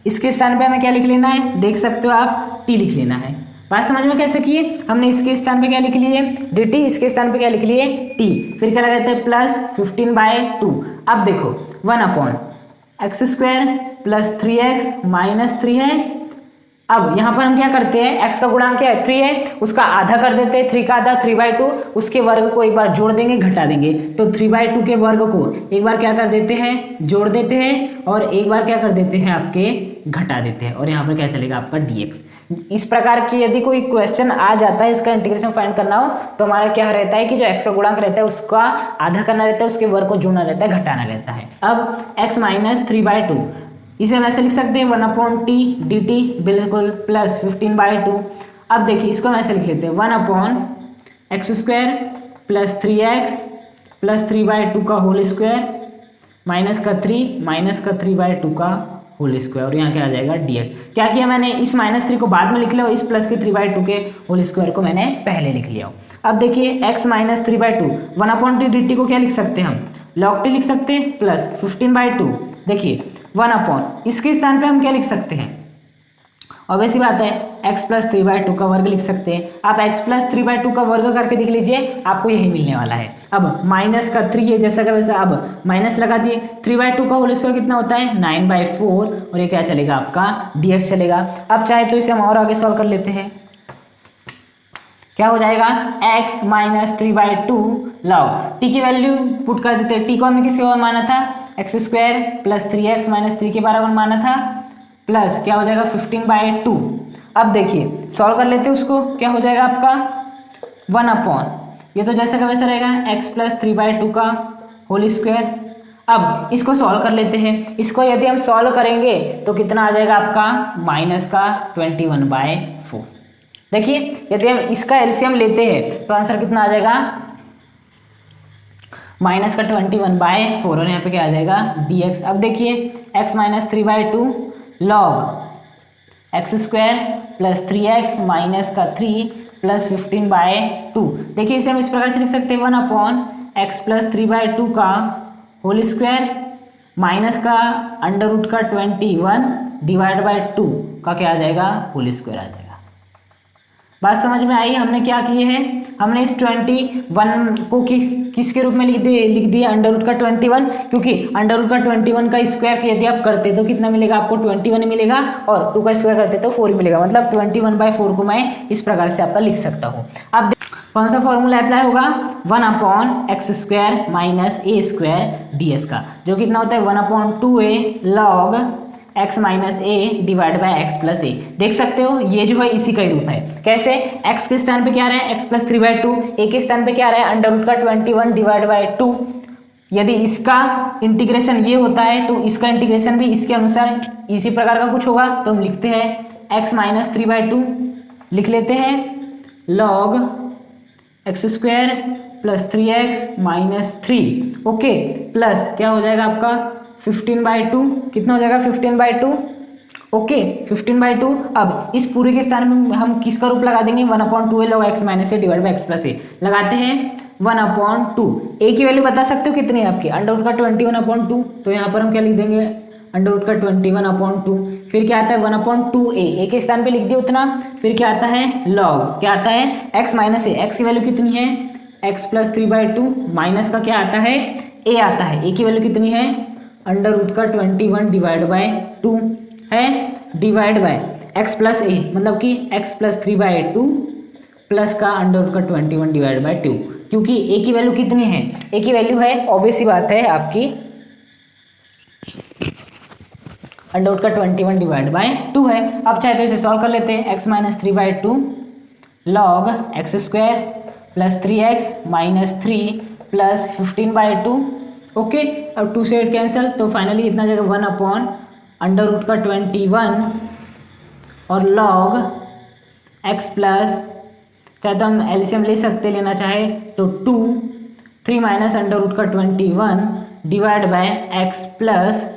इसके स्थान पे हमें क्या लिख लेना है, देख सकते हो आप t लिख लेना है। बात समझ में कैसे किए, हमने इसके स्थान पे क्या लिख लिए dt, इसके स्थान पे क्या लिख लिए t, फिर क्या लगाते हैं प्लस 15/2। अब देखो 1/x square plus 3x minus 3 है। अब यहाँ पर हम क्या करते हैं, x का गुणांक क्या है 3 है, उसका आधा कर देते हैं, 3 का आधा 3/2, उसके वर्ग को एक बार जोड़ देंगे घटा देंगे, तो 3/2 के वर्ग को एक बार क्या कर देते हैं, जोड़ देते हैं, और एक बार क्या कर देते हैं, आपके घटा देते हैं, और यहाँ पर क्या चलेगा आपका dx। इस प्रकार की यदि कोई क्वेश्चन आ जाता है, इसका इंटीग्रेशन फाइंड करना हो, तो हमारा क्या रहता है कि जो x का गुणांक रहता है उसका आधा करना रहता है, उसके वर्ग को जोड़ना रहता है, घटाना रहता है। अब x माइनस 3/2 इसे हम ऐसे लिख सकते हैं 1/t dt बिल्कुल प्लस 15/2। अब देखिए इसको हम ऐसे लिख लेते हैं 1/x square plus 3x plus 3/2 का होल स्क्वायर माइनस का 3/2 का होल स्क्वायर, और यहाँ क्या आ जाएगा dx। क्या किया मैंने, इस -3 को बाद में लिख लिया, इस प्लस के 3/2 के होल स्क्वायर को मैंने पहले लिख लिया। अब देखिए x माइनस 3/2 1/t dt को क्या लिख सकते हैं हम, log t लिख सकते हैं, प्लस 15/2 देखिए 1/, इसके स्थान पे हम क्या लिख सकते हैं, ऑब्वियस सी बात है x प्लस 3/2 का वर्ग लिख सकते हैं। आप x प्लस 3/2 का वर्ग करके देख लीजिए, आपको यही मिलने वाला है। अब माइनस का 3 है जैसा का वैसा, अब माइनस लगा दिए, 3/2 का होल स्क्वायर कितना होता है 9/4, और ये क्या चलेगा आपका dx चलेगा। अब चाहे तो इसे हम और आगे सॉल्व कर लेते हैं, क्या हो जाएगा x माइनस 3/2 log t की वैल्यू पुट कर देते हैं, t को हमने किसके बराबर माना था, x square plus 3x minus 3 के बराबर माना था, प्लस क्या हो जाएगा 15/2। अब देखिए सॉल्व कर लेते हैं उसको, क्या हो जाएगा आपका 1/, ये तो जैसा का वैसा रहेगा, x प्लस 3/2 का होल स्क्वायर। अब इसको सॉल्व कर लेते हैं, इसको यदि हम सॉल्व करेंगे तो कितना आ जाएगा आपका माइनस का 21/4। देखिए यदि हम इसका एलसीएम लेते हैं तो आंसर कितना आ जाएगा, माइनस का 21/4, और यहाँ पे क्या आ जाएगा dx। अब देखिए x minus 3/2 log x square plus 3x minus का 3 प्लस 15/2। देखिए इसे हम इस प्रकार से लिख सकते हैं 1/x प्लस 3/2 का होल स्क्वायर माइनस का अंडर रूट का 21 डिवाइड बाय 2 का क्या आ जाएगा होल स्क्वायर आ जाएगा। बात समझ में आई, हमने क्या किए हैं, हमने इस 21 को किसके रूप में लिख दिए अंडर रूट का 21, क्योंकि अंडर रूट का 21 का स्क्वायर यदि आप करते तो कितना मिलेगा आपको 21 मिलेगा, और 2 का स्क्वायर करते तो 4 मिलेगा, मतलब 21/4 को मैं इस प्रकार से आपका लिख सकता हूँ। अब कौन सा फॉर्मूला अप्लाई होगा, 1/x square minus a square ds का, जो कितना होता है 1/2a log x minus a divide by x plus a. देख सकते हो ये जो है इसी का ही रूप है। कैसे, x के स्थान पे क्या आ रहा है x प्लस 3/2, a के स्थान पे क्या आ रहा है अंडर रूट का 21 डिवाइड बाय 2। यदि इसका इंटीग्रेशन ये होता है तो इसका इंटीग्रेशन भी इसके अनुसार इसी प्रकार का कुछ होगा, तो हम लिखते हैं x माइनस 3/2 लिख लेते हैं log x square plus 3x minus 3, okay, plus क्या हो जाएगा आपका 15/2, कितना हो जाएगा 15/2, ओके 15/2। अब इस पूरे के स्थान में हम किसका रूप लगा देंगे 1/2 log x minus a divide by x plus a. लगाते हैं 1/2, ए की वैल्यू बता सकते हो कितनी है आपकी अंडर रूट का 21/2, तो यहाँ पर हम क्या लिख देंगे
अंडर रूट का 21/2। फिर क्या आता है 1/2a, ए के स्थान पे लिख दिया उतना। फिर क्या आता है लॉग, क्या आता है x माइनस ए, एक्स की वैल्यू कितनी है x प्लस 3/2 माइनस का क्या आता है a आता है, a की वैल्यू कितनी है अंडर रूट का 21/2 है, डिवाइड बाय x प्लस ए मतलब कि x प्लस 3/2 प्लस का अंडर रूट का 21/2, क्योंकि a की वैल्यू कितनी है, a की वैल्यू है ऑब्वियस सी बात है आपकी अंडर रूट का 21/2 है। अब चाहे तो इसे सॉल्व कर लेते हैं, x minus 3/2 log x square plus 3x minus 3 plus 15/2। Okay, अब 2 से 8 कैंसिल, तो फाइनली कितना जाएगा 1 अंडर रूट का 21 और लॉग x प्लस, चाहे तो हम एलसीएम ले सकते, लेना चाहे तो 3 माइनस अंडर रूट का 21 divide by x plus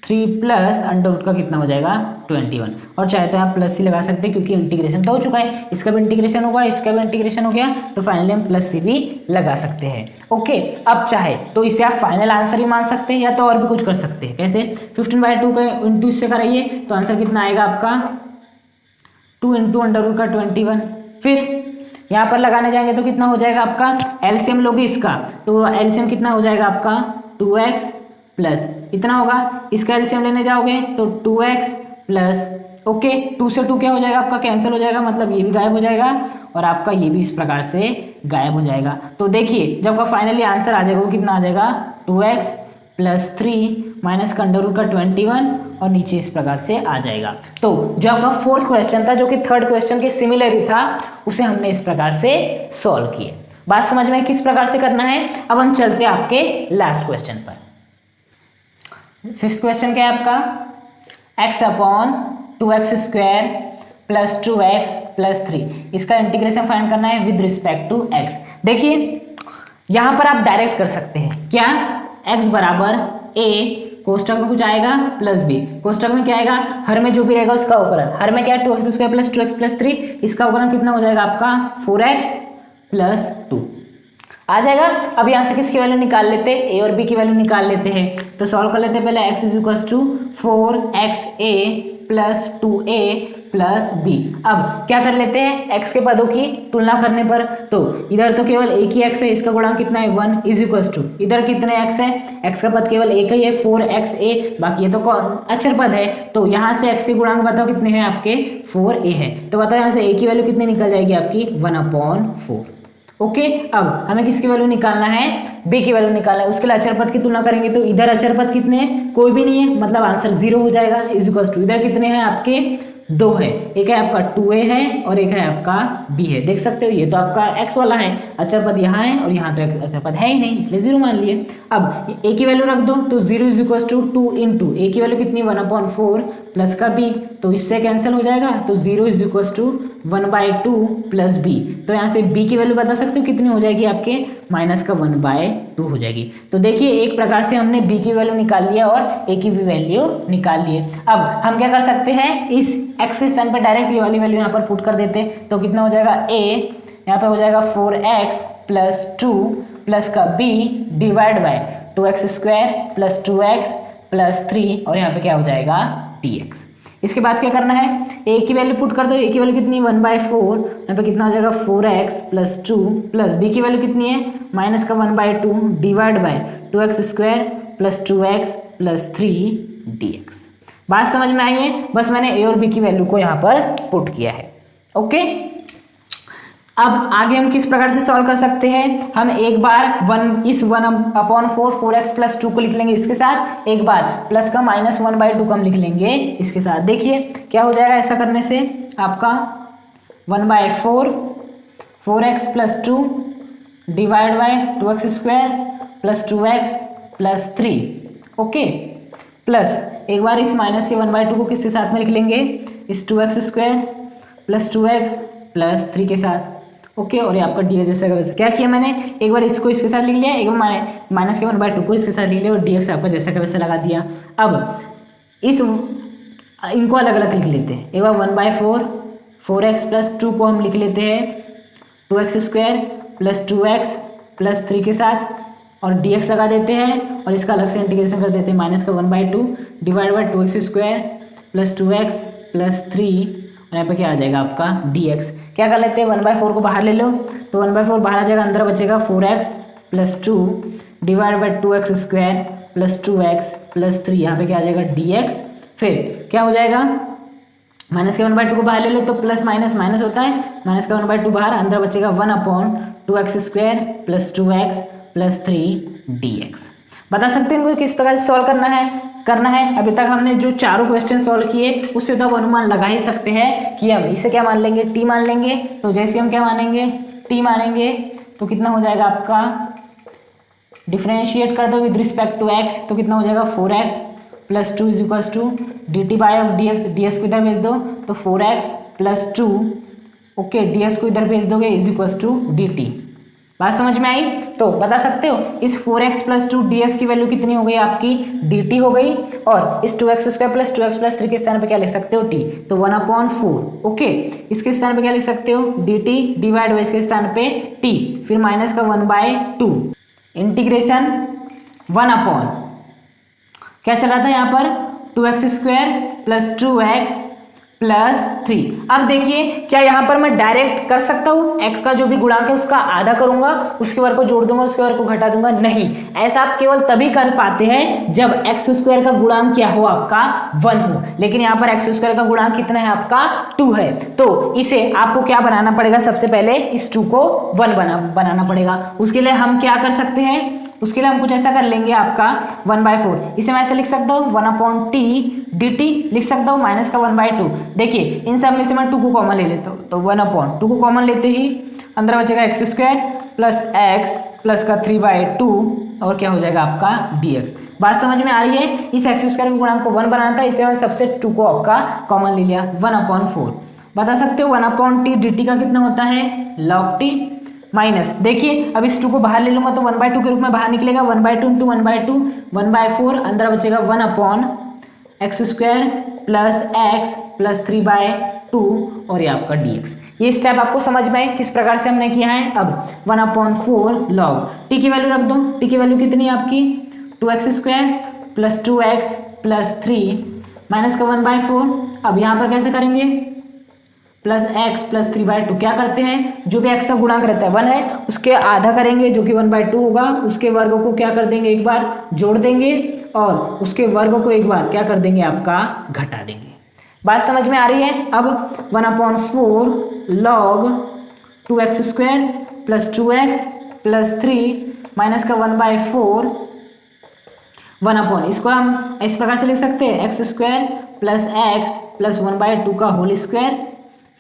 3 plus under root का कितना हो जाएगा 21, और चाहे तो आप प्लस सी लगा सकते हैं क्योंकि इंटीग्रेशन तो हो चुका है, इसका भी इंटीग्रेशन होगा, इसका भी इंटीग्रेशन हो गया, तो फाइनली हम प्लस सी भी लगा सकते हैं। ओके, अब चाहे तो इसे आप फाइनल आंसर ही मान सकते हैं या तो और भी कुछ कर सकते हैं। कैसे 15/2 का इंटू इससे कराइए तो आंसर कितना आएगा आपका 2 इंटू अंडर रूट का 21। फिर यहाँ पर लगाने जाएंगे तो कितना हो जाएगा आपका, एलसीएम लोगे इसका तो एलसीएम कितना हो जाएगा आपका 2x प्लस इतना होगा, इसका एलसीएम लेने जाओगे तो 2x प्लस, ओके 2 से 2 क्या हो जाएगा आपका कैंसिल हो जाएगा, मतलब ये भी गायब हो जाएगा और आपका ये भी इस प्रकार से गायब हो जाएगा। तो देखिए जब आपका फाइनली आंसर आ जाएगा वो कितना आ जाएगा 2x प्लस 3 माइनस का अंडर रूट का 21 और नीचे इस प्रकार से आ जाएगा। तो जो आपका फोर्थ क्वेश्चन था जो कि थर्ड क्वेश्चन के सिमिलर ही था, उसे हमने इस प्रकार से सॉल्व किए। बात समझ में किस प्रकार से करना है। अब हम चलते हैं आपके लास्ट क्वेश्चन पर। फिफ्थ क्वेश्चन क्या है आपका x/2x² प्लस 2x प्लस 3, इसका इंटीग्रेशन फाइंड करना है विद रिस्पेक्ट टू x। देखिए यहां पर आप डायरेक्ट कर सकते हैं, क्या x बराबर a कोष्टक में कुछ आएगा प्लस b, कोष्टक में क्या आएगा हर में जो भी रहेगा उसका उपकरण, हर में क्या है 2x² प्लस 2x प्लस 3, इसका उपकरण कितना हो जाएगा आपका 4x प्लस 2 आ जाएगा। अब यहाँ से किसकी वैल्यू निकाल लेते हैं, a और b की वैल्यू निकाल लेते हैं। तो सॉल्व कर लेते हैं पहले x is equal to 4xa plus 2a plus b। अब क्या कर लेते हैं x के पदों की तुलना करने पर, तो इधर तो केवल एक ही x है, इसका गुणांक कितना है 1 इज इक्वल टू इधर कितने x है, x का पद केवल एक ही है 4xa, बाकी ये तो अचर पद है, तो यहाँ से x के गुणांक बताओ कितने हैं आपके 4a है, तो बताओ यहाँ से a की वैल्यू कितनी निकल जाएगी आपकी 1/4। ओके, अब हमें किसकी वैल्यू निकालना है b की वैल्यू निकालना है, उसके लिए अचर पद की तुलना करेंगे तो इधर अचर पद कितने हैं कोई भी नहीं है, मतलब आंसर 0 हो जाएगा इज इक्वल टू इधर कितने हैं आपके 2 है, एक है आपका 2a है और एक है आपका b है, देख सकते हो ये तो आपका x वाला है, अचर पद यहाँ है और यहाँ तो अचर पद है ही नहीं इसलिए 0 मान लिए। अब a की वैल्यू रख दो तो 0 is equal to 2 into a की वैल्यू कितनी 1/4 प्लस का b, तो इससे कैंसिल हो जाएगा, तो 0 is equal to 1/2 plus b, तो यहाँ से b की वैल्यू बता सकते हो कितनी हो जाएगी आपके माइनस का 1/2 हो जाएगी। तो देखिए एक प्रकार से हमने b की वैल्यू निकाल लिया और a की भी वैल्यू निकाल लिए। अब हम क्या कर सकते हैं, इस x के स्थान पर डायरेक्ट ये वाली वैल्यू यहाँ पर पुट कर देते, तो कितना हो जाएगा a यहाँ पे हो जाएगा 4x प्लस 2 प्लस का b divide by 2x² plus 2x plus 3 और यहाँ पे क्या हो जाएगा dx। इसके बाद क्या करना है, a की वैल्यू पुट कर दो, a की वैल्यू कितनी 1/4, यहाँ पे कितना हो जाएगा 4x प्लस 2 प्लस b की वैल्यू कितनी है माइनस का 1/2 divide by 2x² plus 2x plus 3 dx। बात समझ में आई है, बस मैंने a और b की वैल्यू को यहाँ पर पुट किया है। ओके, अब आगे हम किस प्रकार से सॉल्व कर सकते हैं, हम एक बार इस 1/4 4x प्लस 2 को लिख लेंगे इसके साथ, एक बार प्लस का माइनस 1/2 कम लिख लेंगे इसके साथ। देखिए क्या हो जाएगा ऐसा करने से, आपका 1/4 4x plus 2 divide by 2x² plus 2x plus 3, okay, plus एक बार इस माइनस के 1/2 को किसके साथ में लिख लेंगे, इस 2x² प्लस 2x प्लस 3 के साथ, ओके, और ये आपका dx जैसा का वैसा। क्या किया मैंने, एक बार इसको इसके साथ लिख लिया, एक बार माइनस के 1/2 को इसके साथ लिख लिया और dx आपका जैसा का वैसा लगा दिया। अब इस इनको अलग अलग लिख लेते हैं, एक बार 1/4 4x प्लस 2 को हम लिख लेते हैं 2x² प्लस 2x प्लस 3 के साथ, और dx लगा देते हैं और इसका अलग से इंटीग्रेशन कर देते हैं, माइनस का 1/2 divide by 2x² plus 2x plus 3 और यहाँ पे क्या आ जाएगा आपका dx। क्या कर लेते हैं 1/4 को बाहर ले लो तो 1/4 बाहर आ जाएगा, अंदर बचेगा 4x plus 2 divide by 2x² plus 2x plus 3, यहाँ पे क्या आ जाएगा dx। फिर क्या हो जाएगा माइनस के 1/2 को बाहर ले लो तो प्लस माइनस माइनस होता है, माइनस का 1/2 बाहर, अंदर बचेगा 1/2x² plus 2x plus 3 dx। बता सकते हैं इनको किस प्रकार से सॉल्व करना है। अभी तक हमने जो चारों क्वेश्चन सॉल्व किए उससे तो अब अनुमान लगा ही सकते हैं कि हम इसे क्या मान लेंगे t मान लेंगे। तो जैसे हम क्या मानेंगे t मानेंगे तो कितना हो जाएगा आपका, डिफ्रेंशिएट कर दो विद रिस्पेक्ट टू x तो कितना हो जाएगा 4x plus 2 is equals to dt by of dx को इधर भेज दो तो 4x प्लस 2 ओके dx को इधर भेज दोगे इज इक्वल्स टू dt। बात समझ में आई। तो बता सकते हो इस 4x प्लस 2 dx की वैल्यू कितनी हो गई आपकी dt हो गई, और इस 2x² प्लस 2x प्लस 3 के स्थान पे क्या लिख सकते हो t, तो 1/4 ओके। इसके स्थान पे क्या लिख सकते हो dt डिवाइड बाई इसके स्थान पे t, फिर माइनस का 1/2 इंटीग्रेशन 1/, क्या चल रहा था यहाँ पर 2x² प्लस 2x प्लस 3। अब देखिए क्या यहाँ पर मैं डायरेक्ट कर सकता हूँ, x का जो भी गुणांक है उसका आधा करूंगा, उसके वर्ग को जोड़ दूंगा, उसके वर्ग को घटा दूंगा, नहीं, ऐसा आप केवल तभी कर पाते हैं जब x² का गुणांक क्या हो आपका 1 हो। लेकिन यहाँ पर x² का गुणांक कितना है आपका 2 है, तो इसे आपको क्या बनाना पड़ेगा, सबसे पहले इस 2 को 1 बनाना पड़ेगा। उसके लिए हम क्या कर सकते हैं, उसके लिए हम कुछ ऐसा कर लेंगे आपका 1/4, इसे मैं ऐसे लिख सकता हूँ 1/t dt लिख सकता हूँ माइनस का 1/2। देखिए इन सब में से मैं 2 को कॉमन ले लेता हूँ तो 1/2 को कॉमन लेते ही अंदर बचेगा x² प्लस x प्लस का 3/2 और क्या हो जाएगा आपका dx। बात समझ में आ रही है। इस x² के गुणांक को 1 बनाना था, इसलिए मैंने सबसे 2 को आपका कॉमन ले लिया 1/4। बता सकते हो 1/t dt का कितना होता है log t माइनस, देखिए अब इस 2 को बाहर ले लूंगा तो 1/2 के रूप में बाहर निकलेगा, 1/2 इंटू 1/2 1/4, अंदर बचेगा 1/x² प्लस x प्लस 3/2 और ये आपका dx। ये स्टेप आपको समझ में आए किस प्रकार से हमने किया है। अब 1/4 log t की वैल्यू रख दो, t की वैल्यू कितनी है आपकी 2x² plus 2x plus 3 minus का 1/4। अब यहाँ पर कैसे करेंगे प्लस x प्लस 3/2, क्या करते हैं जो भी x का गुणांक रहता है 1 है उसके आधा करेंगे जो कि 1/2 होगा, उसके वर्ग को क्या कर देंगे एक बार जोड़ देंगे और उसके वर्ग को एक बार क्या कर देंगे आपका घटा देंगे। बात समझ में आ रही है। अब 1/4 log 2x² plus 2x plus 3 minus का 1/4 1/, इसको हम इस प्रकार से लिख सकते हैं x² प्लस x प्लस 1/2 का होल स्क्वायर,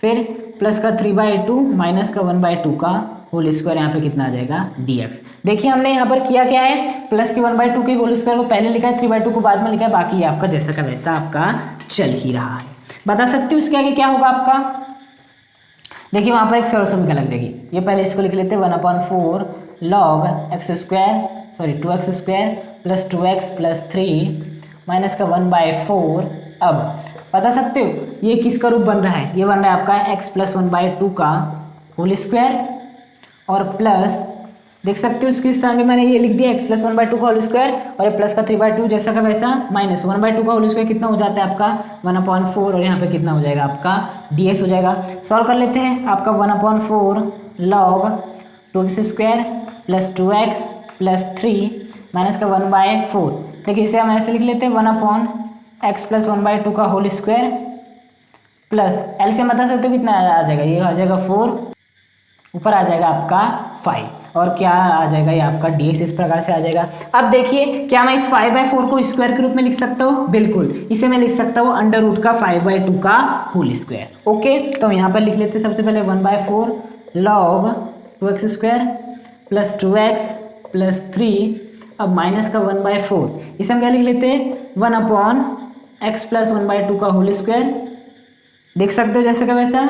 फिर प्लस का 3/2 माइनस का 1/2 का होल स्क्वायर, यहाँ पे कितना आ जाएगा dx। देखिए हमने यहाँ पर किया क्या है, प्लस की 1/2 के होल स्क्वायर को पहले लिखा है, 3/2 को बाद में लिखा है, बाकी आपका जैसा का वैसा आपका चल ही रहा है। बता सकते हो इसके आगे क्या होगा आपका, देखिए वहाँ पर एक सरल समीकरण लग जाएगी, ये पहले इसको लिख लेते हैं 1/4 log 2x² plus 2x plus 3 minus का 1/4। अब बता सकते हो ये किसका रूप बन रहा है, ये बन रहा है आपका x प्लस 1/2 का होल स्क्वायर और प्लस देख सकते हो इसके स्थान पे मैंने ये लिख दिया x प्लस 1/2 का होल स्क्वायर और ये प्लस का 3/2 जैसा का वैसा माइनस 1/2 का होल स्क्वायर कितना हो जाता है आपका 1/4 और यहाँ पे कितना हो जाएगा आपका dx हो जाएगा। सॉल्व कर लेते हैं, आपका 1/4 log 2x² plus 2x plus 3 minus का 1/4। देखिए इसे हम ऐसे लिख लेते हैं 1/x प्लस 1/2 का होल स्क्वायर प्लस एलसीएम बता सकते हो कितना आ जाएगा, ये आ जाएगा 4, ऊपर आ जाएगा आपका 5 और क्या आ जाएगा ये आपका dx इस प्रकार से आ जाएगा। अब देखिए क्या मैं इस 5/4 को स्क्वायर के रूप में लिख सकता हूँ, बिल्कुल इसे मैं लिख सकता हूँ √ का 5/2 का होल स्क्वायर। ओके तो यहाँ पर लिख लेते हैं सबसे पहले 1/4 log 2x² plus 2x plus 3, अब माइनस का 1/4, इसे हम क्या लिख लेते हैं 1/x प्लस 1/2 का होल स्क्वायर, देख सकते हो जैसे का वैसा,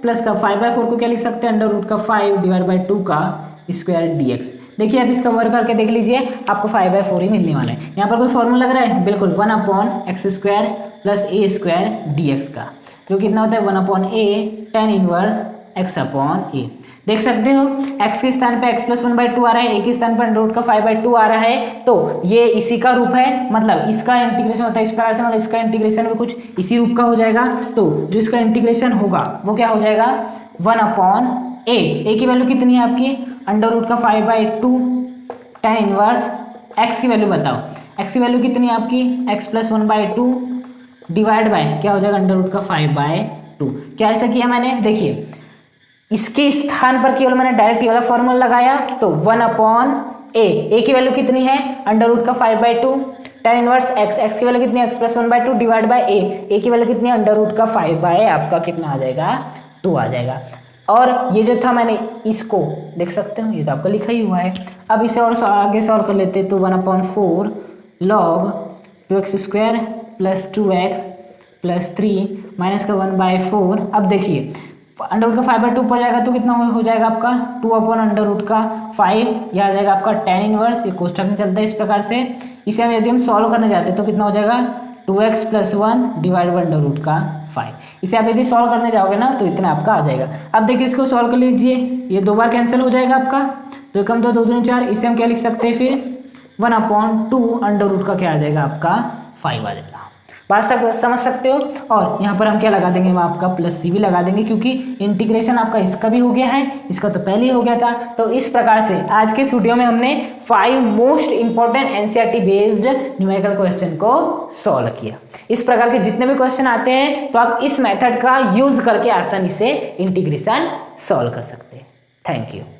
प्लस का 5/4 को क्या लिख सकते हैं √ का 5 डिवाइड बाई 2 का स्क्वायर dx। देखिए अब इसका वर्ग करके देख लीजिए आपको 5/4 ही मिलने वाला है। यहाँ पर कोई फॉर्मूला लग रहा है, बिल्कुल 1/x² प्लस a² dx का, जो कितना होता है 1/a tan inverse
x upon a. देख सकते हो x के स्थान पे x प्लस 1/2 आ रहा है, a के स्थान पर अंडर रूट का 5/2 आ रहा है, तो ये इसी का रूप है, मतलब इसका इंटीग्रेशन होता है इस प्रकार से, मतलब इसका इंटीग्रेशन भी कुछ इसी रूप का हो जाएगा। तो जो इसका इंटीग्रेशन होगा वो क्या हो जाएगा 1 अपॉन ए की वैल्यू कितनी है आपकी अंडर रूट का 5/2 tan इनवर्स x की वैल्यू बताओ, x की वैल्यू कितनी है आपकी x प्लस 1/2 डिवाइड बाय क्या हो जाएगा अंडर रूट का 5/2। क्या ऐसा किया मैंने, देखिए इसके स्थान पर केवल मैंने डायरेक्ट ये वाला फॉर्मूला लगाया, तो 1 अपॉन ए की वैल्यू कितनी है अंडर रूट का 5/2 tan इनवर्स x की वैल्यू कितनी है x प्लस 1/2 डिवाइड बाय ए की वैल्यू कितनी है अंडर रूट का 5 बाय आपका कितना आ जाएगा 2 आ जाएगा। और ये जो था मैंने इसको देख सकते हो, ये तो आपका लिखा ही हुआ है। अब इसे और आगे सॉल्व कर लेते हैं, तो 1/4 log 2x² plus 2x plus 3 minus का 1/4। अब देखिए अंडर रूट का 5/2 ऊपर जाएगा तो कितना हो जाएगा आपका 2 अपॉन अंडर रूट का 5, यह आ जाएगा आपका tan इनवर्स, ये कोष्टक में चलता है इस प्रकार से। इसे हम यदि हम सॉल्व करने जाते हैं तो कितना हो जाएगा 2x plus 1 divide by under root का 5। इसे आप यदि सॉल्व करने जाओगे ना तो इतना आपका आ जाएगा। अब देखिए इसको सॉल्व कर लीजिए, ये 2 बार कैंसिल हो जाएगा आपका, तो कम 2 2 दूनी 4, इसे हम क्या लिख सकते हैं फिर 1/2 अंडर रूट का क्या आ जाएगा आपका 5 आ जाएगा। बात समझ सकते हो। और यहाँ पर हम क्या लगा देंगे, हम आपका प्लस सी भी लगा देंगे, क्योंकि इंटीग्रेशन आपका इसका भी हो गया है, इसका तो पहले ही हो गया था। तो इस प्रकार से आज के इस वीडियो में हमने 5 most important NCERT based numerical question को सॉल्व किया। इस प्रकार के जितने भी क्वेश्चन आते हैं तो आप इस मेथड का यूज करके आसानी से इंटीग्रेशन सॉल्व कर सकते हैं। Thank you.